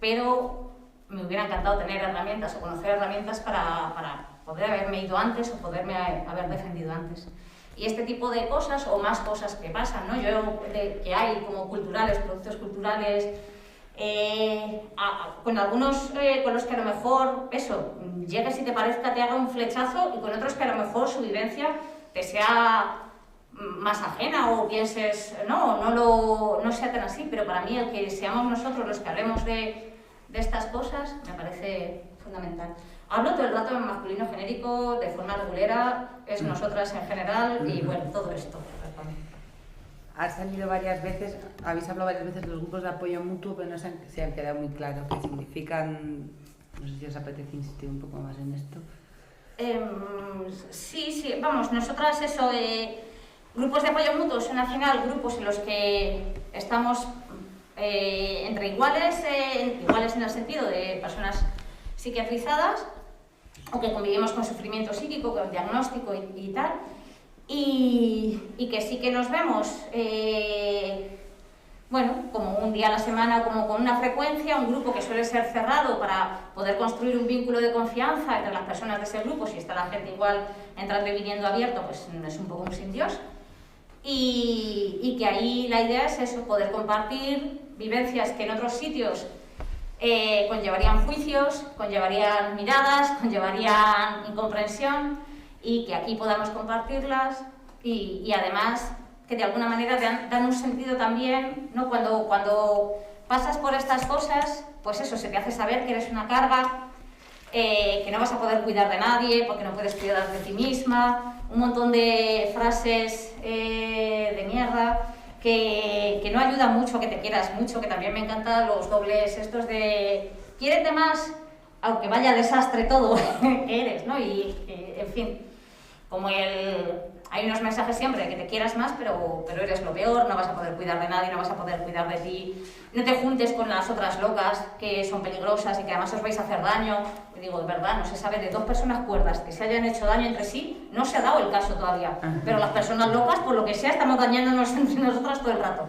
Pero me hubiera encantado tener herramientas o conocer herramientas para poder haberme ido antes o poderme haber defendido antes. Y este tipo de cosas, o más cosas que pasan, ¿no? Que hay como culturales, productos culturales, con algunos con los que a lo mejor, llegues y te parezca, te haga un flechazo, y con otros que a lo mejor su vivencia te sea más ajena o pienses, no sea tan así, pero para mí el que seamos nosotros los que hablemos de estas cosas me parece fundamental. Hablo todo el rato en masculino genérico, de forma regulera, es nosotras en general y bueno, todo esto. Has salido varias veces, habéis hablado varias veces de los grupos de apoyo mutuo, pero no se han quedado muy claros qué significan. No sé si os apetece insistir un poco más en esto. Sí, vamos, nosotras eso, grupos de apoyo mutuo son al final grupos en los que estamos entre iguales en el sentido de personas psiquiatrizadas o que convivimos con sufrimiento psíquico, con diagnóstico y tal, y que sí que nos vemos, bueno, como un día a la semana, como con una frecuencia, un grupo que suele ser cerrado para poder construir un vínculo de confianza entre las personas de ese grupo. Si está la gente igual entrando y viniendo abierto, pues es un poco un sin Dios. Y que ahí la idea es eso, poder compartir vivencias que en otros sitios conllevarían juicios, conllevarían miradas, conllevarían incomprensión, y que aquí podamos compartirlas y además que de alguna manera dan un sentido también, ¿no? Cuando pasas por estas cosas, pues eso, se te hace saber que eres una carga, que no vas a poder cuidar de nadie porque no puedes cuidar de ti misma, un montón de frases de mierda que no ayudan mucho a que te quieras mucho, que también me encantan los dobles estos de quiérete más, aunque vaya desastre todo que eres, ¿no? Y en fin, como hay unos mensajes siempre de que te quieras más, pero eres lo peor, no vas a poder cuidar de nadie, no vas a poder cuidar de ti, no te juntes con las otras locas que son peligrosas y que además os vais a hacer daño. Y digo, de verdad, no se sabe de dos personas cuerdas que se hayan hecho daño entre sí, no se ha dado el caso todavía, pero las personas locas, por lo que sea, estamos dañándonos entre nosotras todo el rato.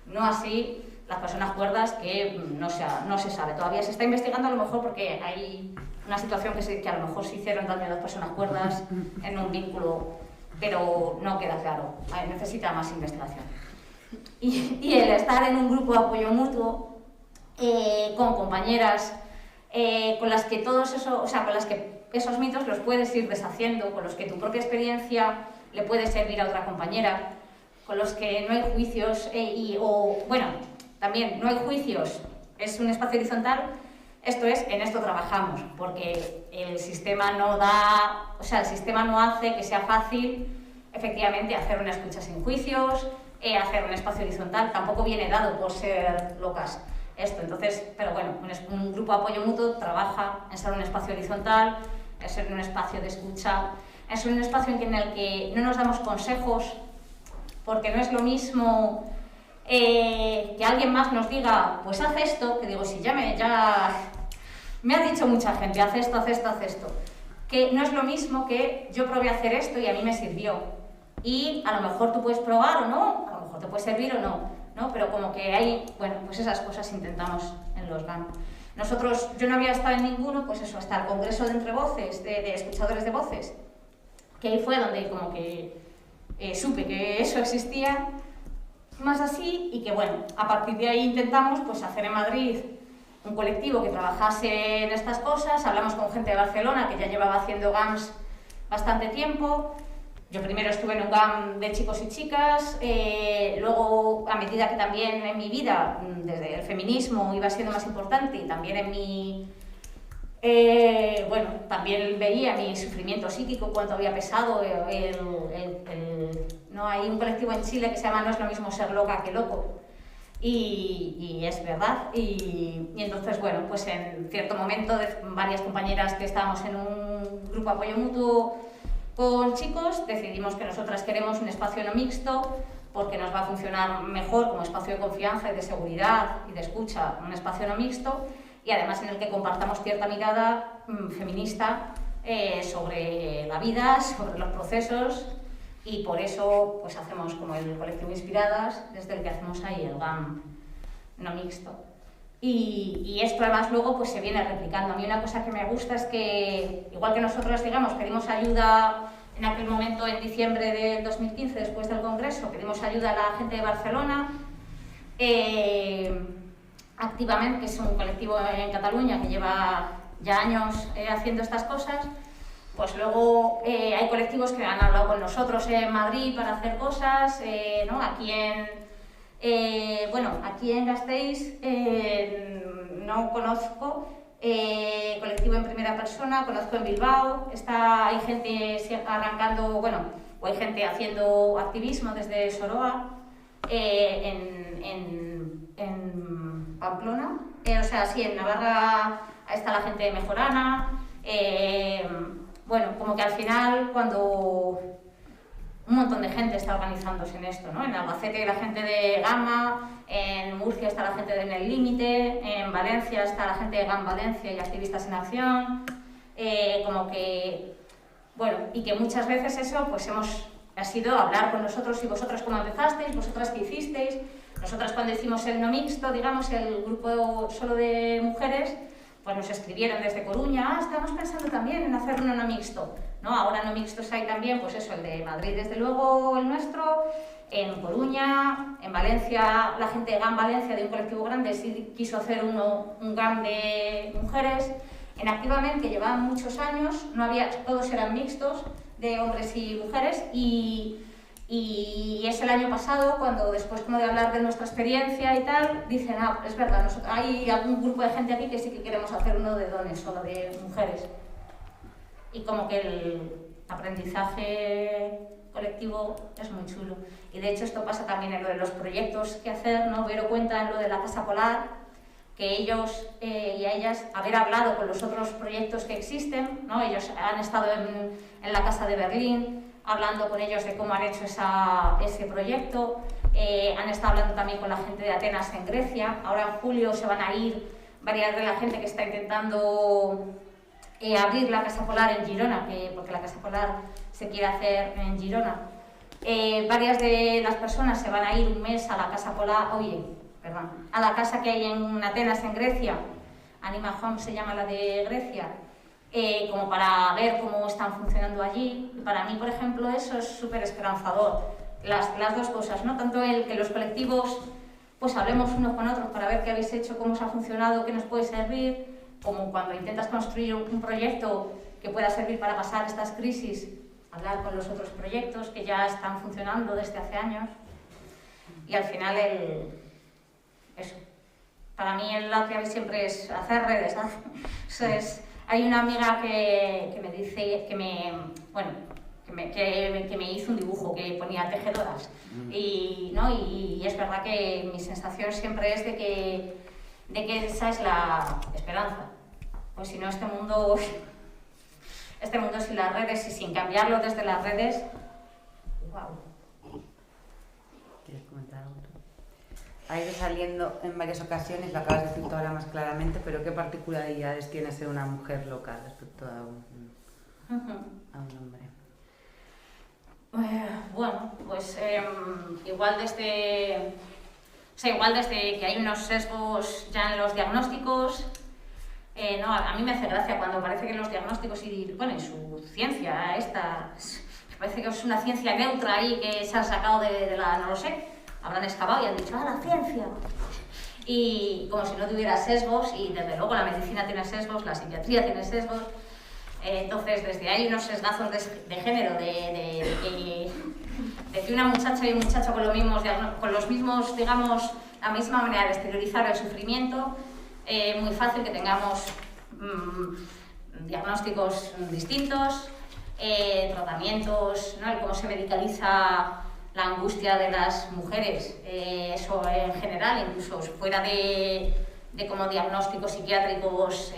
No así las personas cuerdas, que no se sabe, todavía se está investigando, a lo mejor porque hay una situación que a lo mejor se hicieron daño a las personas cuerdas en un vínculo, pero no queda claro, necesita más investigación. Y el estar en un grupo de apoyo mutuo, con compañeras, con las que con las que esos mitos los puedes ir deshaciendo, con los que tu propia experiencia le puede servir a otra compañera, con los que no hay juicios, también no hay juicios, es un espacio horizontal. Esto es, en esto trabajamos, porque el sistema no hace que sea fácil, efectivamente, hacer una escucha sin juicios, hacer un espacio horizontal, tampoco viene dado por ser locas esto. Entonces, pero bueno, un grupo de apoyo mutuo trabaja en ser un espacio horizontal, en ser un espacio de escucha, en ser un espacio en el que no nos damos consejos, porque no es lo mismo que alguien más nos diga, pues haz esto, que digo, si ya me ha dicho mucha gente, haz esto, que no es lo mismo que yo probé a hacer esto y a mí me sirvió. Y a lo mejor tú puedes probar o no, a lo mejor te puede servir o no, pero como que hay, bueno, pues esas cosas intentamos en los GAM. Yo no había estado en ninguno, pues eso, hasta el Congreso de Entre Voces, de Escuchadores de Voces, que ahí fue donde como que supe que eso existía, más así, y que bueno, a partir de ahí intentamos pues hacer en Madrid un colectivo que trabajase en estas cosas. Hablamos con gente de Barcelona que ya llevaba haciendo GAMs bastante tiempo. Yo primero estuve en un GAM de chicos y chicas, luego a medida que también en mi vida, desde el feminismo iba siendo más importante y también en mi... también veía mi sufrimiento psíquico, cuánto había pesado no, hay un colectivo en Chile que se llama No es lo mismo ser loca que loco, y es verdad, y entonces, bueno, pues en cierto momento varias compañeras que estábamos en un grupo de apoyo mutuo con chicos, decidimos que nosotras queremos un espacio no mixto porque nos va a funcionar mejor como espacio de confianza y de seguridad y de escucha, un espacio no mixto, y además en el que compartamos cierta mirada feminista sobre la vida, sobre los procesos, y por eso pues hacemos como el colectivo Inspiradas, desde el que hacemos ahí el GAM no mixto. Y esto además luego pues se viene replicando. A mí una cosa que me gusta es que, igual que nosotros, digamos, pedimos ayuda en aquel momento, en diciembre del 2015, después del Congreso, pedimos ayuda a la gente de Barcelona, Activament, que es un colectivo en Cataluña que lleva ya años haciendo estas cosas, pues luego hay colectivos que han hablado con nosotros en Madrid para hacer cosas, ¿no? Aquí en Gasteiz no conozco colectivos colectivo en primera persona, conozco en Bilbao, hay gente arrancando, bueno, o hay gente haciendo activismo desde Soroa, en Pamplona, o sea, sí, en Navarra está la gente de Mejorana, bueno, como que al final cuando un montón de gente está organizándose en esto, ¿no? En Albacete la gente de Gama, en Murcia está la gente de En el Límite, en Valencia está la gente de GAM Valencia y Activistas en Acción, como que, bueno, y que muchas veces eso pues ha sido hablar con nosotros y vosotras cómo empezasteis, vosotras qué hicisteis, nosotras cuando hicimos el no mixto, digamos, el grupo solo de mujeres, pues nos escribieron desde Coruña, estamos pensando también en hacer un no mixto, ¿no? Ahora no mixtos hay también, pues eso, el de Madrid desde luego, el nuestro, en Coruña, en Valencia, la gente de GAM Valencia, de un colectivo grande, sí quiso hacer un GAM de mujeres. En Activamente, que llevaban muchos años, todos eran mixtos, de hombres y mujeres, y es el año pasado cuando, después como de hablar de nuestra experiencia y tal, dicen, es verdad, hay algún grupo de gente aquí que sí que queremos hacer uno de dones, solo de mujeres. Y como que el aprendizaje colectivo es muy chulo. Y de hecho esto pasa también en lo de los proyectos que hacer, ¿no? Vero cuenta en lo de la Casa Polar, que ellos y a ellas, haber hablado con los otros proyectos que existen, ¿no? Ellos han estado en la Casa de Berlín, hablando con ellos de cómo han hecho ese proyecto, han estado hablando también con la gente de Atenas en Grecia, ahora en julio se van a ir varias de la gente que está intentando abrir la Casa Polar en Girona, porque la Casa Polar se quiere hacer en Girona. Varias de las personas se van a ir un mes a la Casa Polar, a la casa que hay en Atenas en Grecia, Anima Home se llama la de Grecia, como para ver cómo están funcionando allí. Para mí, por ejemplo, eso es súper esperanzador, las dos cosas, ¿no? Tanto que los colectivos pues hablemos unos con otros para ver qué habéis hecho, cómo os ha funcionado, qué nos puede servir, como cuando intentas construir un proyecto que pueda servir para pasar estas crisis, hablar con los otros proyectos que ya están funcionando desde hace años. Y al final eso. Para mí la clave siempre es hacer redes, ¿no? Hay una amiga que me dice, que me hizo un dibujo que ponía tejedoras, y es verdad que mi sensación siempre es de que esa es la esperanza. Pues si no, este mundo sin las redes y sin cambiarlo desde las redes, wow. ¿Quieres comentar algo? Ha ido saliendo en varias ocasiones, lo acabas de decir tú ahora más claramente, pero ¿qué particularidades tiene ser una mujer local respecto a un hombre? Bueno, pues igual desde que hay unos sesgos ya en los diagnósticos, no, a mí me hace gracia cuando parece que los diagnósticos y su ciencia parece que es una ciencia neutra ahí que se han sacado de la, no lo sé, habrán excavado y han dicho, la ciencia. Y como si no tuviera sesgos, y desde luego la medicina tiene sesgos, la psiquiatría tiene sesgos. Entonces, desde ahí unos sesgazos de género, de que una muchacha y un muchacho con los mismos, digamos, la misma manera de exteriorizar el sufrimiento, muy fácil que tengamos diagnósticos distintos, tratamientos, ¿no? El cómo se medicaliza la angustia de las mujeres, eso en general, incluso fuera de como diagnósticos psiquiátricos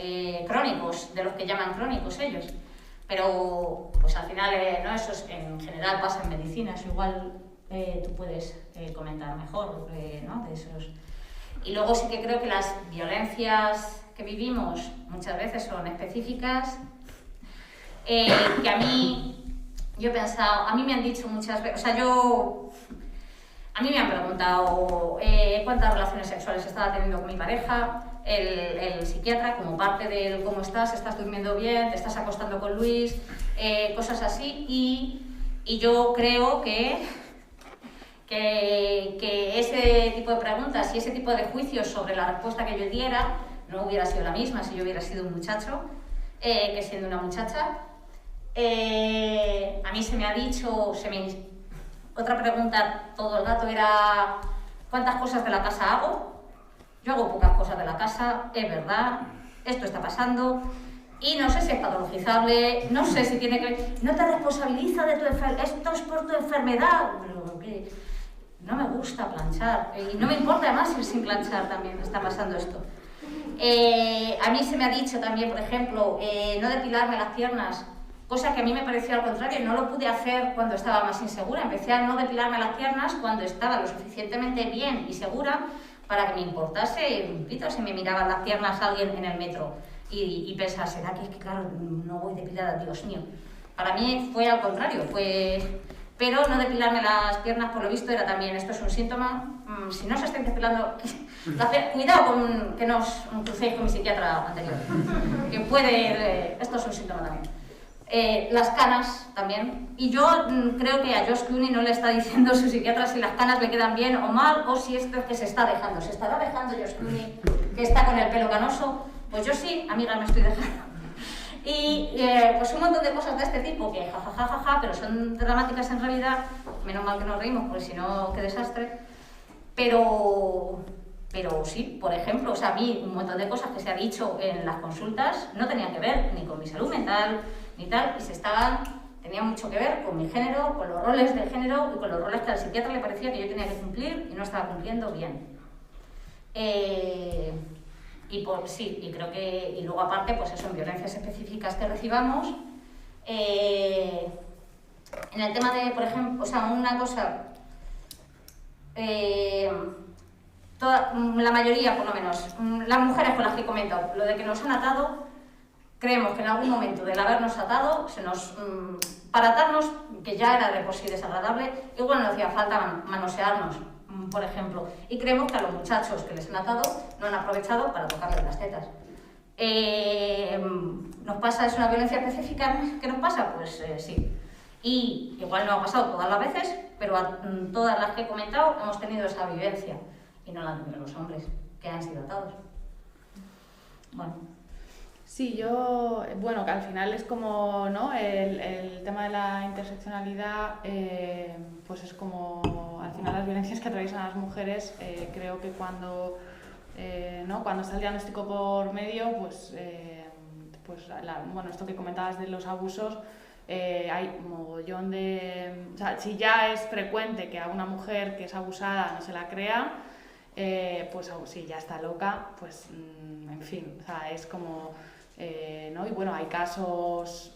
crónicos, de los que llaman crónicos ellos. Pero pues al final, ¿no? Eso en general pasa en medicina, eso igual tú puedes comentar mejor, ¿no? De esos. Y luego sí que creo que las violencias que vivimos muchas veces son específicas, que yo he pensado, a mí me han dicho muchas veces, a mí me han preguntado cuántas relaciones sexuales estaba teniendo con mi pareja, el psiquiatra, como parte del cómo estás durmiendo bien, te estás acostando con Luis, cosas así, y yo creo que ese tipo de preguntas y ese tipo de juicios sobre la respuesta que yo diera no hubiera sido la misma si yo hubiera sido un muchacho que siendo una muchacha. A mí se me ha dicho, otra pregunta todo el rato era ¿cuántas cosas de la casa hago? Yo hago pocas cosas de la casa, es verdad, esto está pasando, Y no sé si es patologizable, no sé si tiene que... No te responsabiliza de tu enfermedad, esto es por tu enfermedad. Pero que no me gusta planchar, y no me importa además ir sin planchar también, está pasando esto. A mí se me ha dicho también, por ejemplo, no depilarme las piernas, cosa que a mí me pareció al contrario, no lo pude hacer cuando estaba más insegura. Empecé a no depilarme las piernas cuando estaba lo suficientemente bien y segura para que me importase un pito si me miraban las piernas alguien en el metro y pensaba, ¿será que es que claro, no voy depilada? Dios mío. Para mí fue al contrario, pero no depilarme las piernas, por lo visto, era también, esto es un síntoma. Si no se estáis depilando, cuidado con que no os crucéis con mi psiquiatra anterior, que puede, esto es un síntoma también. Las canas también, y yo creo que a George Clooney no le está diciendo su psiquiatra si las canas le quedan bien o mal, o si esto es que se estará dejando George Clooney, que está con el pelo canoso. Pues yo sí, amiga, me estoy dejando. Y pues un montón de cosas de este tipo que jajajaja, pero son dramáticas en realidad. Menos mal que nos reímos, porque si no, qué desastre. Pero sí, por ejemplo, o sea, a mí un montón de cosas que se ha dicho en las consultas no tenían que ver ni con mi salud mental ni tal, y tenían mucho que ver con mi género, con los roles del género y con los roles que al psiquiatra le parecía que yo tenía que cumplir y no estaba cumpliendo bien. Y creo que, y luego aparte, pues eso, en violencias específicas que recibamos, en el tema de, por ejemplo, o sea, una cosa, la mayoría, por lo menos, las mujeres con las que he comentado, lo de que nos han atado, creemos que en algún momento del habernos atado, para atarnos, que ya era de por sí desagradable, igual no hacía falta manosearnos, por ejemplo, y creemos que a los muchachos que les han atado no han aprovechado para tocarles las tetas. ¿Nos pasa? ¿Es una violencia específica que nos pasa? Pues sí. Y igual no ha pasado todas las veces, pero a todas las que he comentado hemos tenido esa vivencia, y no la han tenido los hombres que han sido atados. Bueno. Sí, bueno, que al final es como, ¿no? El tema de la interseccionalidad, pues es como, al final las violencias que atraviesan las mujeres, creo que cuando está el diagnóstico por medio, pues bueno, esto que comentabas de los abusos, hay un mogollón de... O sea, si ya es frecuente que a una mujer que es abusada no se la crea, pues si ya está loca, pues en fin, o sea, es como... ¿no? Y bueno, hay casos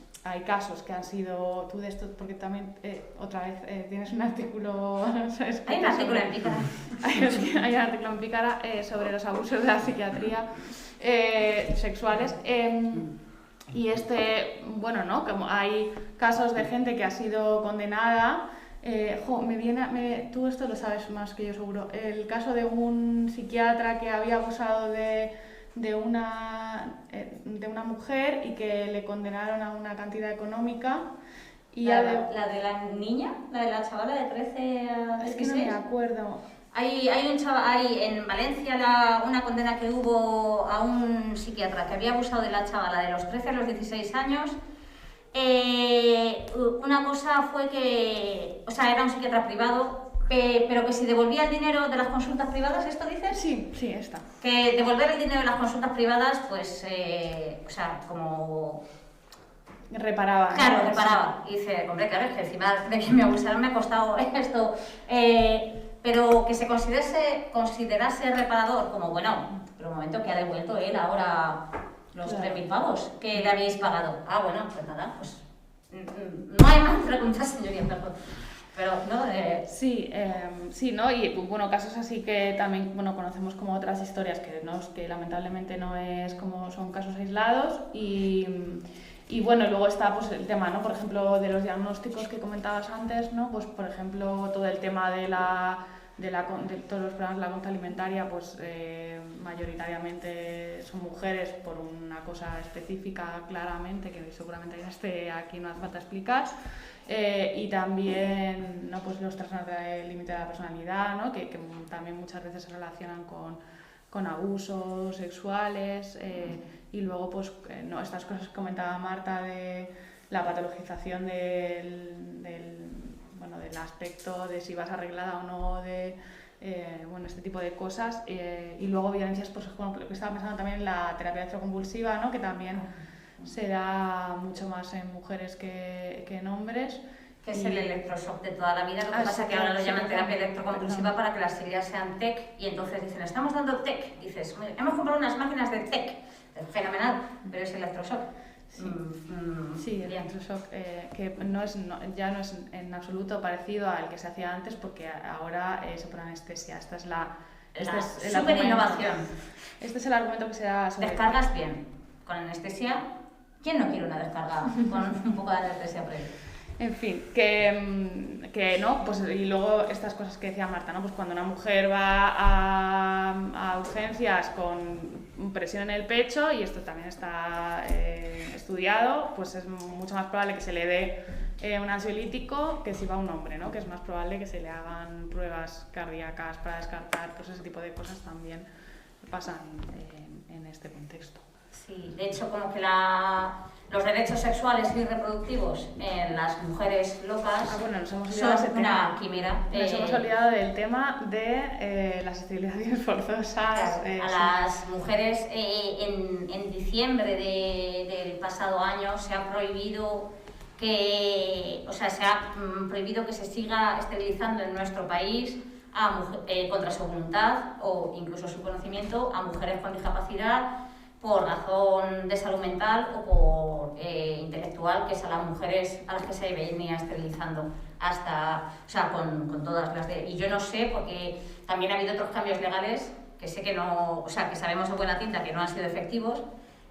que han sido... Tú de esto, porque también, otra vez, tienes un artículo... ¿sabes? Hay un artículo en Pícara. Hay un artículo en Pícara sobre los abusos de la psiquiatría sexuales. Y bueno, ¿no? Como hay casos de gente que ha sido condenada... tú esto lo sabes más que yo seguro. El caso de un psiquiatra que había abusado de una mujer y que le condenaron a una cantidad económica. Y ¿La de la niña? ¿La de la chavala de 13 a 16? Es que no me acuerdo. Hay en Valencia una condena que hubo a un psiquiatra que había abusado de la chavala de los 13 a los 16 años. Una cosa fue que, o sea, era un psiquiatra privado, pero que si devolvía el dinero de las consultas privadas, ¿esto dices? Sí, está. Que devolver el dinero de las consultas privadas, pues, o sea, como... Reparaba. Claro, reparaba. Y dice, hombre, claro, es que encima de que me abusaron me ha costado esto. Pero que se considerase reparador, como, bueno, pero un momento, que ha devuelto él ahora los 3.000 pavos que le habéis pagado. Ah, bueno, pues nada, pues no hay más preguntas, señoría, perdón. Pero, ¿no? Sí, ¿no? Y bueno, casos así que también, bueno, conocemos como otras historias que lamentablemente no es como son casos aislados y bueno, luego está pues el tema, ¿no? Por ejemplo, de los diagnósticos que comentabas antes, ¿no? Pues por ejemplo, todo el tema de todos los problemas de la conducta alimentaria, pues mayoritariamente son mujeres por una cosa específica claramente, que seguramente aquí no hace falta explicar. Y también, ¿no? Pues los trastornos del límite de la personalidad, ¿no? que también muchas veces se relacionan con abusos sexuales, y luego pues no, estas cosas que comentaba Marta de la patologización del aspecto de si vas arreglada o no, bueno, este tipo de cosas, y luego violencias, pues como lo que estaba pensando también en la terapia electroconvulsiva, ¿no? Que también se da mucho más en mujeres que en hombres. Que es el electroshock de toda la vida, lo que pasa es que ahora lo llaman terapia electroconvulsiva para que las heridas sean TEC, y entonces dicen, estamos dando TEC, dices, hemos comprado unas máquinas de TEC, fenomenal, pero es electroshock. Sí, el electroshock, que ya no es en absoluto parecido al que se hacía antes, porque ahora se pone anestesia. Esta es la super innovación. Este es el argumento que se da sobre... Descargas bien, con anestesia. ¿Quién no quiere una descarga con un poco de anestesia previa? En fin, que no, pues y luego estas cosas que decía Marta, ¿no? Pues cuando una mujer va a urgencias con presión en el pecho, y esto también está estudiado, pues es mucho más probable que se le dé un ansiolítico que si va un hombre, ¿no? Que es más probable que se le hagan pruebas cardíacas para descartar, pues ese tipo de cosas también pasan en este contexto. Sí, de hecho, como que los derechos sexuales y reproductivos en las mujeres locas son una quimera. Nos hemos olvidado del tema de las esterilizaciones forzosas. Claro, a las mujeres en diciembre del pasado año se ha prohibido que se siga esterilizando en nuestro país contra su voluntad o incluso su conocimiento a mujeres con discapacidad por razón de salud mental o por intelectual, que es a las mujeres a las que se venía esterilizando con todas las de... Y yo no sé, porque también ha habido otros cambios legales que sé que no, que sabemos de buena tinta que no han sido efectivos.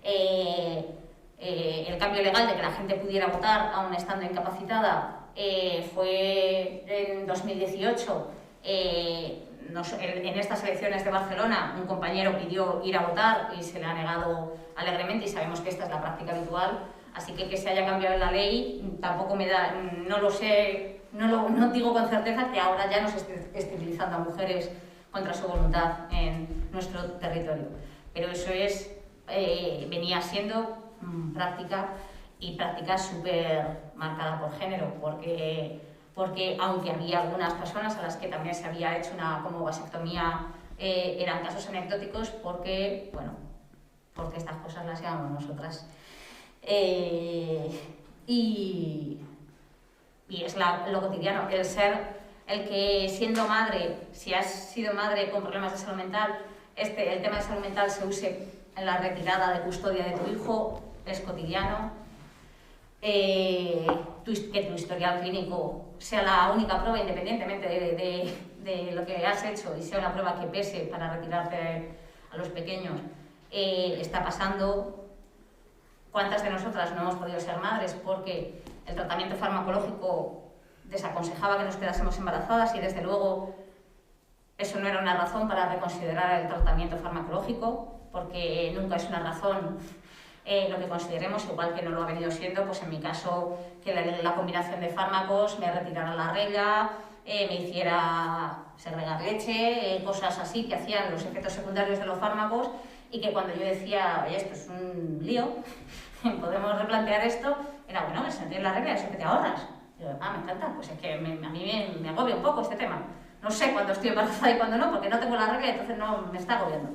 El cambio legal de que la gente pudiera votar aún estando incapacitada fue en 2018. En estas elecciones de Barcelona un compañero pidió ir a votar y se le ha negado alegremente, y sabemos que esta es la práctica habitual, así que se haya cambiado la ley tampoco me da, no lo sé, no digo con certeza que ahora ya no se esté esterilizando a mujeres contra su voluntad en nuestro territorio, pero eso venía siendo práctica súper marcada por género, porque aunque había algunas personas a las que también se había hecho una como vasectomía, eran casos anecdóticos porque estas cosas las llevamos nosotras. Y es lo cotidiano, el que siendo madre, si has sido madre con problemas de salud mental, el tema de salud mental se use en la retirada de custodia de tu hijo, es cotidiano. Que tu historial clínico sea la única prueba, independientemente de lo que has hecho, y sea una prueba que pese para retirarte a los pequeños, está pasando. ¿Cuántas de nosotras no hemos podido ser madres porque el tratamiento farmacológico desaconsejaba que nos quedásemos embarazadas, y desde luego eso no era una razón para reconsiderar el tratamiento farmacológico, porque nunca es una razón lo que consideremos, igual que no lo ha venido siendo, pues en mi caso, que la combinación de fármacos me retirara la regla, me hiciera segregar leche, cosas así que hacían los efectos secundarios de los fármacos, y que cuando yo decía, oye, esto es un lío, podemos replantear esto, era bueno, me senté en la regla, eso que te ahorras. Y yo, me encanta, pues es que a mí me agobia un poco este tema. No sé cuándo estoy embarazada y cuándo no, porque no tengo la regla, entonces no me está agobiando.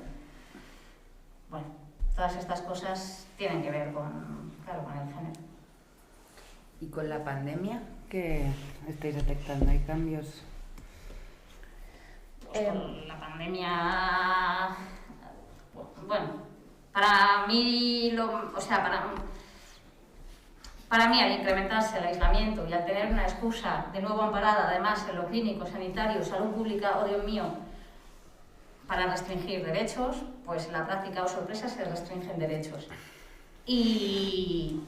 Bueno, todas estas cosas tienen que ver con el género. ¿Y con la pandemia qué estáis detectando? ¿Hay cambios? Pues con la pandemia, bueno, para mí, para mí al incrementarse el aislamiento y al tener una excusa de nuevo amparada, además en lo clínico, sanitario, salud pública, oh Dios mío, para restringir derechos, pues en la práctica, oh sorpresa, se restringen derechos. Y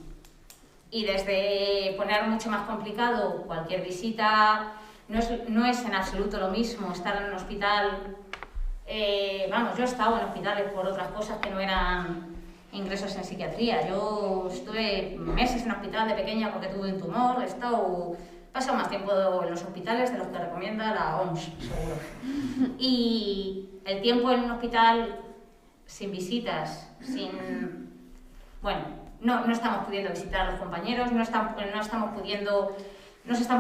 desde poner mucho más complicado cualquier visita, no es en absoluto lo mismo estar en un hospital. Yo he estado en hospitales por otras cosas que no eran ingresos en psiquiatría. Yo estuve meses en hospital de pequeña porque tuve un tumor, he pasado más tiempo en los hospitales de los que recomienda la OMS, seguro. Y el tiempo en un hospital sin visitas, no estamos pudiendo visitar a los compañeros, no se están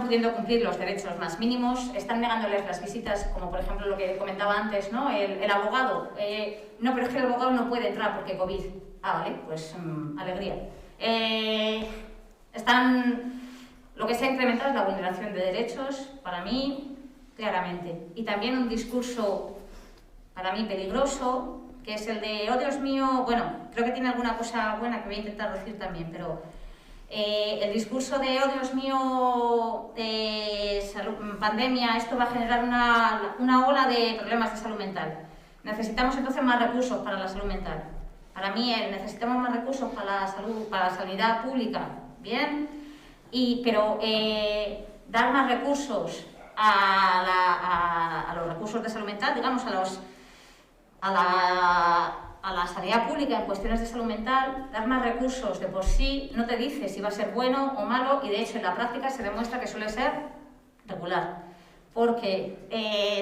pudiendo cumplir los derechos más mínimos, están negándoles las visitas, como por ejemplo lo que comentaba antes, ¿no? El abogado, no, pero es que el abogado no puede entrar porque COVID. Vale, pues alegría. Lo que se ha incrementado es la vulneración de derechos, para mí, claramente. Y también un discurso, para mí, peligroso, que es el de, oh Dios mío, bueno, creo que tiene alguna cosa buena que voy a intentar decir también, pero el discurso de, oh Dios mío, pandemia, esto va a generar una ola de problemas de salud mental. Necesitamos entonces más recursos para la salud mental. Para mí, necesitamos más recursos para la salud, para la sanidad pública, bien, pero dar más recursos a los recursos de salud mental, digamos, a la sanidad pública en cuestiones de salud mental, dar más recursos de por sí no te dice si va a ser bueno o malo, y de hecho en la práctica se demuestra que suele ser regular. Porque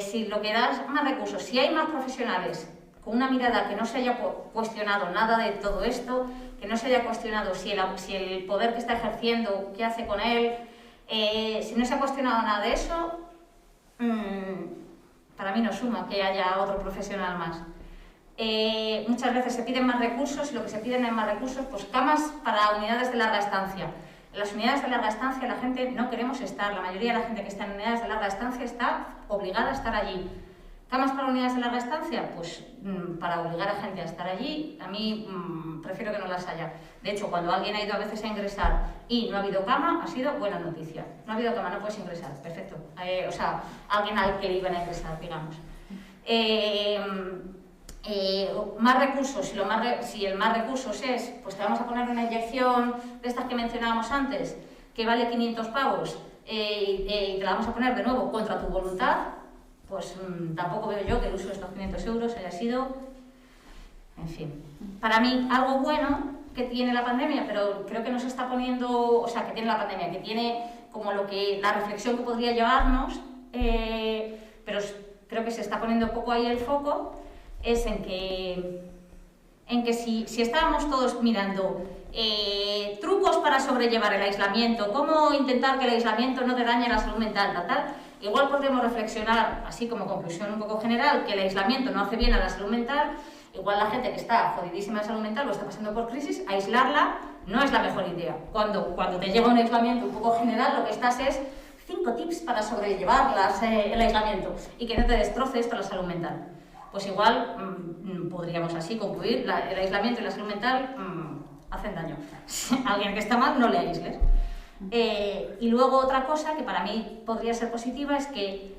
si lo que das más recursos, si hay más profesionales con una mirada que no se haya cuestionado nada de todo esto, que no se haya cuestionado si el poder que está ejerciendo, qué hace con él, si no se ha cuestionado nada de eso, para mí no suma que haya otro profesional más. Muchas veces se piden más recursos y lo que se piden es más recursos, pues camas para unidades de larga estancia. En las unidades de larga estancia la gente no queremos estar, la mayoría de la gente que está en unidades de larga estancia está obligada a estar allí. ¿Camas para unidades de larga estancia? Pues para obligar a gente a estar allí, a mí prefiero que no las haya. De hecho, cuando alguien ha ido a veces a ingresar y no ha habido cama, ha sido buena noticia. No ha habido cama, no puedes ingresar, perfecto. O sea, alguien al que le iban a ingresar, digamos. Más recursos, si el más recursos es, pues te vamos a poner una inyección de estas que mencionábamos antes, que vale 500 pavos, y te la vamos a poner de nuevo contra tu voluntad, pues tampoco veo yo que el uso de estos 500 euros haya sido, en fin, para mí algo bueno que tiene la pandemia, pero creo que no se está poniendo, o sea, que tiene la pandemia, que tiene como la reflexión que podría llevarnos, pero creo que se está poniendo un poco ahí el foco, es en que si estábamos todos mirando trucos para sobrellevar el aislamiento, cómo intentar que el aislamiento no te dañe la salud mental, tal, igual podríamos reflexionar, así como conclusión un poco general, que el aislamiento no hace bien a la salud mental. Igual la gente que está jodidísima de salud mental o está pasando por crisis, aislarla no es la mejor idea. Cuando te llega un aislamiento un poco general, lo que estás es 5 tips para sobrellevar el aislamiento y que no te destroce esto la salud mental. Pues igual podríamos así concluir, el aislamiento y la salud mental hacen daño. A alguien que está mal no le aísles. Y luego otra cosa que para mí podría ser positiva es que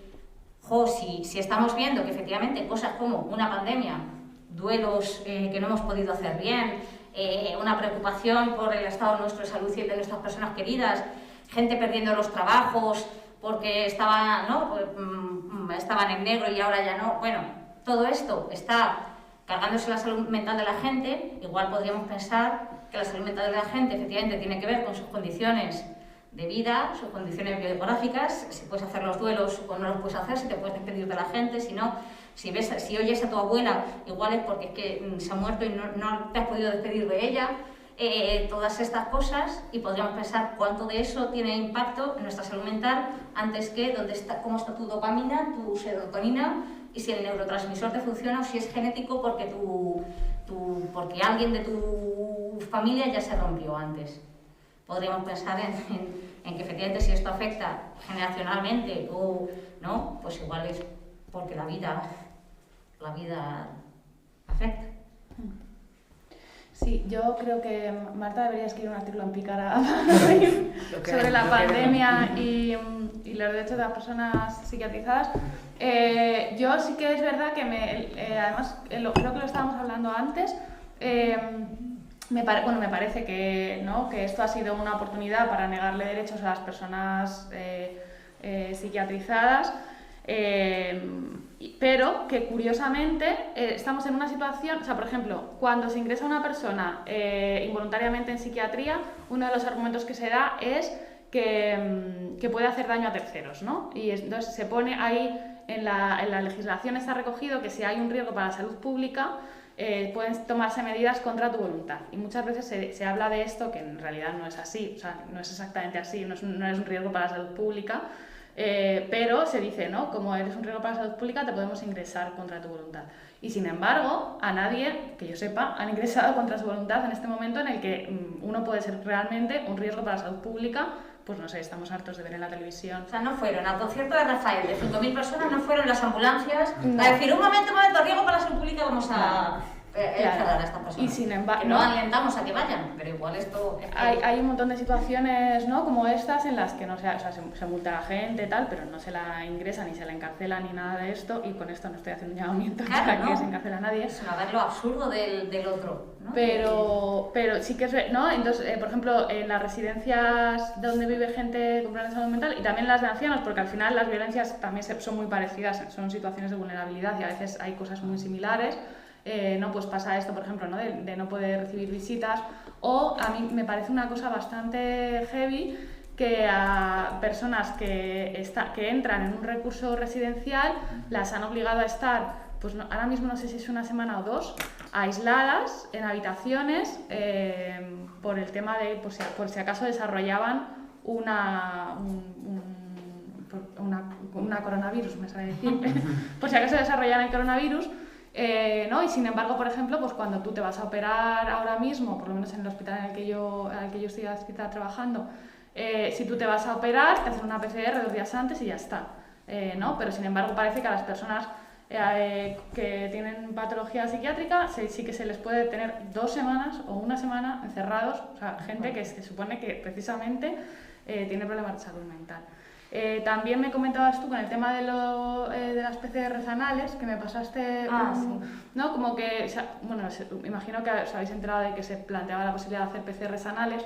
si estamos viendo que efectivamente cosas como una pandemia, duelos que no hemos podido hacer bien, una preocupación por el estado nuestro de salud y el de nuestras personas queridas, gente perdiendo los trabajos porque estaban en negro y ahora ya no, bueno, todo esto está cargándose la salud mental de la gente. Igual podríamos pensar que la salud mental de la gente efectivamente tiene que ver con sus condiciones de vida, sus condiciones biográficas, si puedes hacer los duelos o no los puedes hacer, si te puedes despedir de la gente, si no, si oyes a tu abuela, igual es porque es que se ha muerto y no te has podido despedir de ella. Todas estas cosas, y podríamos pensar cuánto de eso tiene impacto en nuestra salud mental antes que cómo está tu dopamina, tu serotonina, y si el neurotransmisor te funciona o si es genético porque porque alguien de tu familia ya se rompió antes. Podríamos pensar en que efectivamente si esto afecta generacionalmente o no, pues igual es porque la vida afecta. Sí, yo creo que Marta debería escribir un artículo en Pícara sobre la pandemia y los derechos de las personas psiquiatrizadas. Yo sí que es verdad que además creo que lo estábamos hablando antes. Me parece que esto ha sido una oportunidad para negarle derechos a las personas psiquiatrizadas. Pero que curiosamente estamos en una situación, o sea, por ejemplo, cuando se ingresa una persona involuntariamente en psiquiatría, uno de los argumentos que se da es que puede hacer daño a terceros, ¿no? Y entonces se pone ahí, en la legislación está recogido que si hay un riesgo para la salud pública, pueden tomarse medidas contra tu voluntad. Y muchas veces se habla de esto, que en realidad no es así, o sea, no es exactamente así, no es un riesgo para la salud pública. Pero se dice, ¿no? Como eres un riesgo para la salud pública, te podemos ingresar contra tu voluntad. Y sin embargo, a nadie, que yo sepa, han ingresado contra su voluntad en este momento en el que uno puede ser realmente un riesgo para la salud pública. Pues no sé, estamos hartos de ver en la televisión. O sea, no fueron al concierto de Rafael de 5.000 personas, no fueron las ambulancias No. a decir un momento, riesgo para la salud pública, vamos a encerrar a esta persona. Y sin embargo, que no alentamos a que vayan, pero igual esto... Hay un montón de situaciones, ¿no?, como estas en las que no se, o sea, se multa a la gente tal, pero no se la ingresa ni se la encarcela ni nada de esto, y con esto no estoy haciendo un llamamiento para que se encarcele a nadie. Es ver lo absurdo del otro, ¿no? Pero sí que es, ¿no? Entonces, por ejemplo, en las residencias donde vive gente con problemas de salud mental y también las de ancianos, porque al final las violencias también son muy parecidas, son situaciones de vulnerabilidad y a veces hay cosas muy similares. No, pues pasa esto, por ejemplo, ¿no?, de no poder recibir visitas, o a mí me parece una cosa bastante heavy que a personas que entran en un recurso residencial las han obligado a estar, pues no, ahora mismo no sé si es una semana o 2, aisladas en habitaciones por el tema de, por si acaso desarrollaban una coronavirus, me sale decir, por si acaso desarrollaran el coronavirus. ¿No? Y sin embargo, por ejemplo, pues cuando tú te vas a operar ahora mismo, por lo menos en el hospital en el que yo estoy adscrita trabajando, si tú te vas a operar, te hacen una PCR 2 días antes y ya está, ¿no? Pero sin embargo parece que a las personas que tienen patología psiquiátrica sí que se les puede tener 2 semanas o 1 semana encerrados, o sea, gente que se supone que precisamente tiene problemas de salud mental. También me comentabas tú con el tema de las PCR anales, que me pasaste, sí. ¿no? Como que, bueno, imagino que os habéis enterado de que se planteaba la posibilidad de hacer PCRs anales,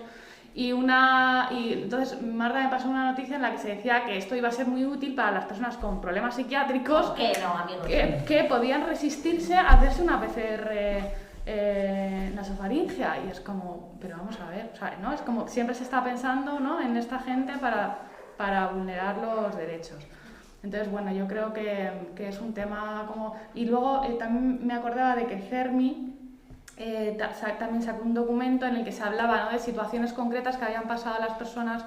y entonces Marta me pasó una noticia en la que se decía que esto iba a ser muy útil para las personas con problemas psiquiátricos que no, amigos, que podían resistirse a hacerse una PCR nasofaringea, y es como, pero vamos a ver, o sea, ¿no? Es como siempre se está pensando, ¿no?, en esta gente para vulnerar los derechos. Entonces, bueno, yo creo que es un tema como... Y luego también me acordaba de que el CERMI también sacó un documento en el que se hablaba, ¿no?, de situaciones concretas que habían pasado a las personas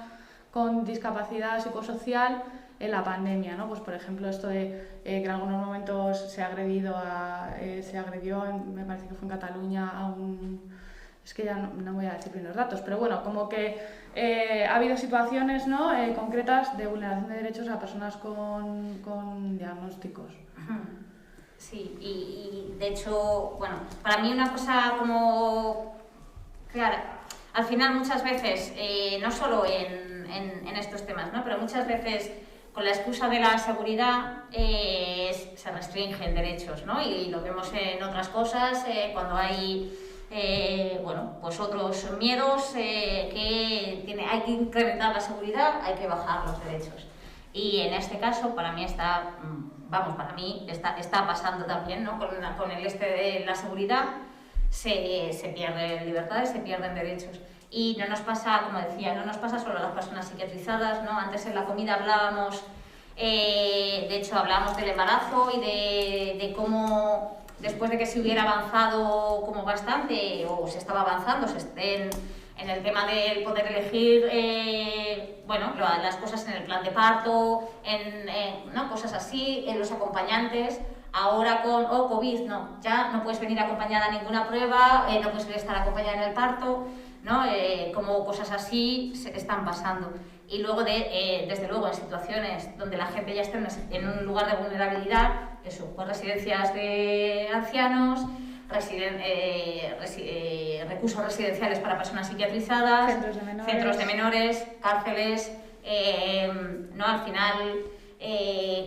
con discapacidad psicosocial en la pandemia, ¿no? Pues por ejemplo esto de que en algunos momentos se agredió, me parece que fue en Cataluña, a un... Es que ya no voy a decir bien los datos, pero bueno, como que ha habido situaciones, ¿no?, concretas de vulneración de derechos a personas con diagnósticos. Sí, y de hecho, bueno, para mí una cosa como... Claro, al final muchas veces, no solo en estos temas, ¿no?, pero muchas veces con la excusa de la seguridad se restringen derechos, ¿no? Y lo vemos en otras cosas, cuando hay... bueno, pues otros miedos hay que incrementar la seguridad, hay que bajar los derechos. Y en este caso, para mí está pasando también, ¿no? Con el de la seguridad se pierden libertades, se pierden derechos. Y no nos pasa, como decía, no nos pasa solo a las personas psiquiatrizadas, ¿no? Antes en la comida hablábamos, de hecho hablábamos del embarazo y de cómo... Después de que se hubiera avanzado como bastante, o se estaba avanzando, en el tema del poder elegir, bueno, las cosas en el plan de parto, ¿no?, cosas así, en los acompañantes. Ahora con COVID, no, ya no puedes venir acompañada a ninguna prueba, no puedes estar acompañada en el parto, ¿no? Como cosas así se están pasando. Y luego, desde luego, en situaciones donde la gente ya esté en un lugar de vulnerabilidad, eso, pues residencias de ancianos, recursos residenciales para personas psiquiatrizadas, centros de menores, cárceles, ¿no? Al final,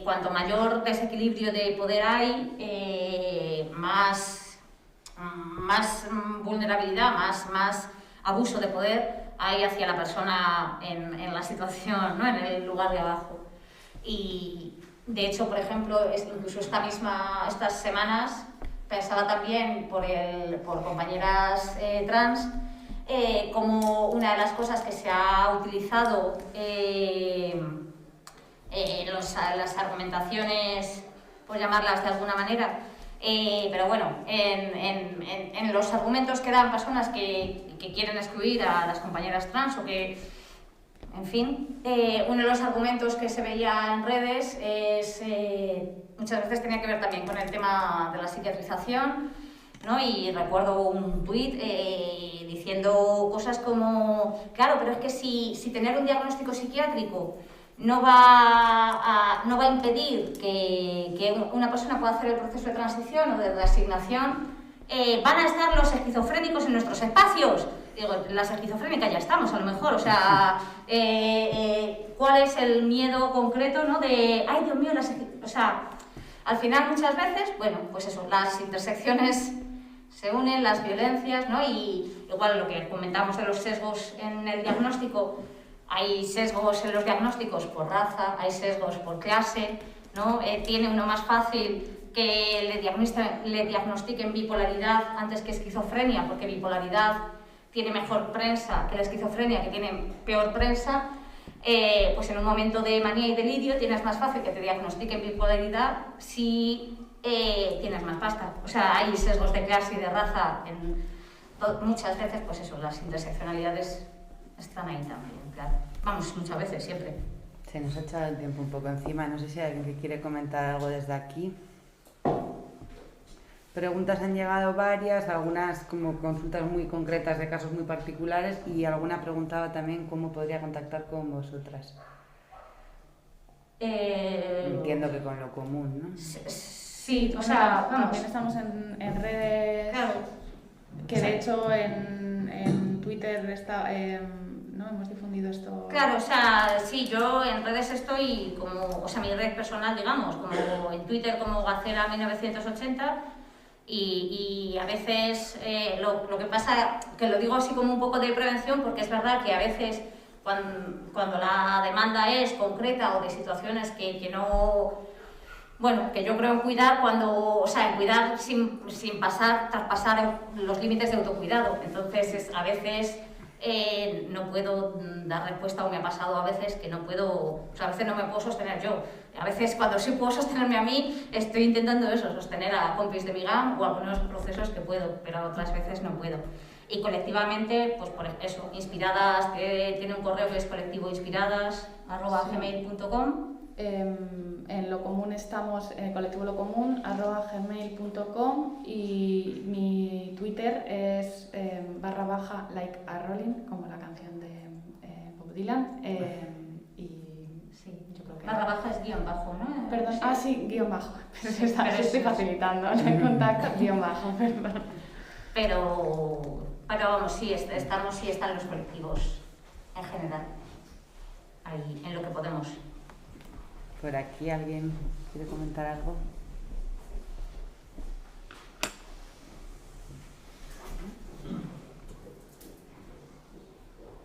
cuanto mayor desequilibrio de poder hay, más vulnerabilidad, más abuso de poder hay hacia la persona en la situación, ¿no?, en el lugar de abajo. Y de hecho, por ejemplo, incluso estas semanas pensaba también por compañeras trans, como una de las cosas que se ha utilizado en las argumentaciones, por llamarlas de alguna manera, pero bueno, en los argumentos que dan personas que quieren excluir a las compañeras trans, o que en fin, uno de los argumentos que se veía en redes es, muchas veces tenía que ver también con el tema de la psiquiatrización, ¿no? Y recuerdo un tuit diciendo cosas como, claro, pero es que si tener un diagnóstico psiquiátrico no va a impedir que una persona pueda hacer el proceso de transición o de reasignación, van a estar los esquizofrénicos en nuestros espacios. Digo, las esquizofrénicas ya estamos, a lo mejor, o sea, ¿cuál es el miedo concreto, ¿no? De, ay, Dios mío, o sea, al final muchas veces, bueno, pues eso, las intersecciones se unen, las violencias, ¿no? Y igual lo que comentamos de los sesgos en el diagnóstico, hay sesgos en los diagnósticos por raza, hay sesgos por clase, ¿no? Tiene uno más fácil que le diagnostiquen bipolaridad antes que esquizofrenia, porque bipolaridad tiene mejor prensa que la esquizofrenia, que tiene peor prensa. Pues en un momento de manía y delirio tienes más fácil que te diagnostiquen bipolaridad si tienes más pasta. O sea, hay sesgos de clase y de raza. Muchas veces, pues eso, las interseccionalidades están ahí también, claro. Vamos, muchas veces, siempre. Se nos ha echado el tiempo un poco encima. No sé si hay alguien que quiere comentar algo desde aquí. Preguntas han llegado varias, algunas como consultas muy concretas de casos muy particulares, y alguna preguntaba también cómo podría contactar con vosotras. Entiendo que con lo común, ¿no? Sí, o sea, también estamos en redes, claro, que de hecho en Twitter ¿no? Hemos difundido esto. Claro, o sea, sí, yo en redes estoy como, o sea, mi red personal, digamos, como en Twitter como Gacela 1980. Y a veces lo que pasa, que lo digo así como un poco de prevención, porque es verdad que a veces cuando la demanda es concreta o de situaciones que no, bueno, que yo creo en cuidar o sea, en cuidar sin traspasar los límites de autocuidado. Entonces a veces no puedo dar respuesta, o me ha pasado a veces que no puedo, o sea, a veces no me puedo sostener yo. A veces cuando sí puedo sostenerme a mí, estoy intentando eso, sostener a compis de mi gang o algunos procesos que puedo, pero otras veces no puedo. Y colectivamente, pues por eso, Inspiradas, tiene un correo que es colectivoinspiradas@gmail.com. En Lo Común estamos en el colectivo Lo Común @gmail.com, y mi Twitter es /like a Rolling, como la canción de Bob Dylan. Barra baja es guión bajo, ¿no? Perdón, sí, guión bajo. Estoy facilitando el contacto, guión bajo, perdón. Pero vamos, sí están los colectivos en general, ahí, en lo que podemos. ¿Por aquí alguien quiere comentar algo?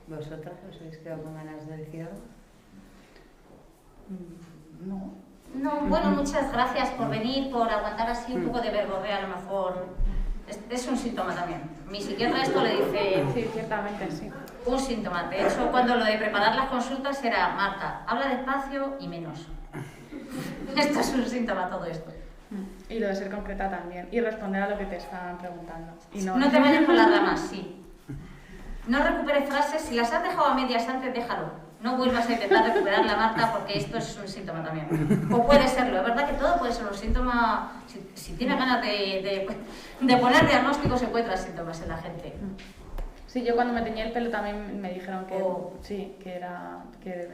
¿Vosotras os habéis quedado con ganas de decir algo? No. No, bueno, muchas gracias por venir, por aguantar así un poco de verborrea, a lo mejor. Es un síntoma también. Mi psiquiatra esto le dice... Sí, ciertamente, sí. Un síntoma. De hecho, cuando lo de preparar las consultas era, Marta, habla despacio y menos. Esto es un síntoma, todo esto. Y lo de ser concreta también. Y responder a lo que te están preguntando. Y no te vayas por las ramas, sí. No recuperes frases. Si las has dejado a medias antes, déjalo. No vuelvas a intentar recuperarla, Marta, porque esto es un síntoma también. O puede serlo. Es verdad que todo puede ser un síntoma. Si tienes ganas de poner diagnósticos, se encuentran síntomas en la gente. Sí, yo cuando me teñí el pelo también me dijeron que sí, que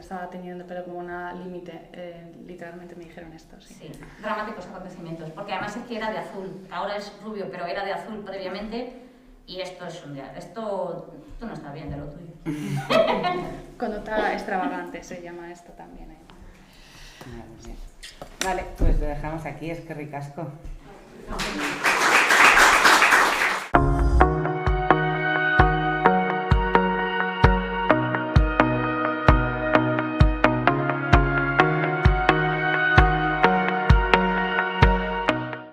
estaba teñiendo el pelo como una límite. Literalmente me dijeron esto, sí. Sí, dramáticos acontecimientos. Porque además es que era de azul. Ahora es rubio, pero era de azul previamente. Y esto es un día. Esto no está bien de lo tuyo. Conducta extravagante se llama esto también. Vale, pues lo dejamos aquí, es que ricasco.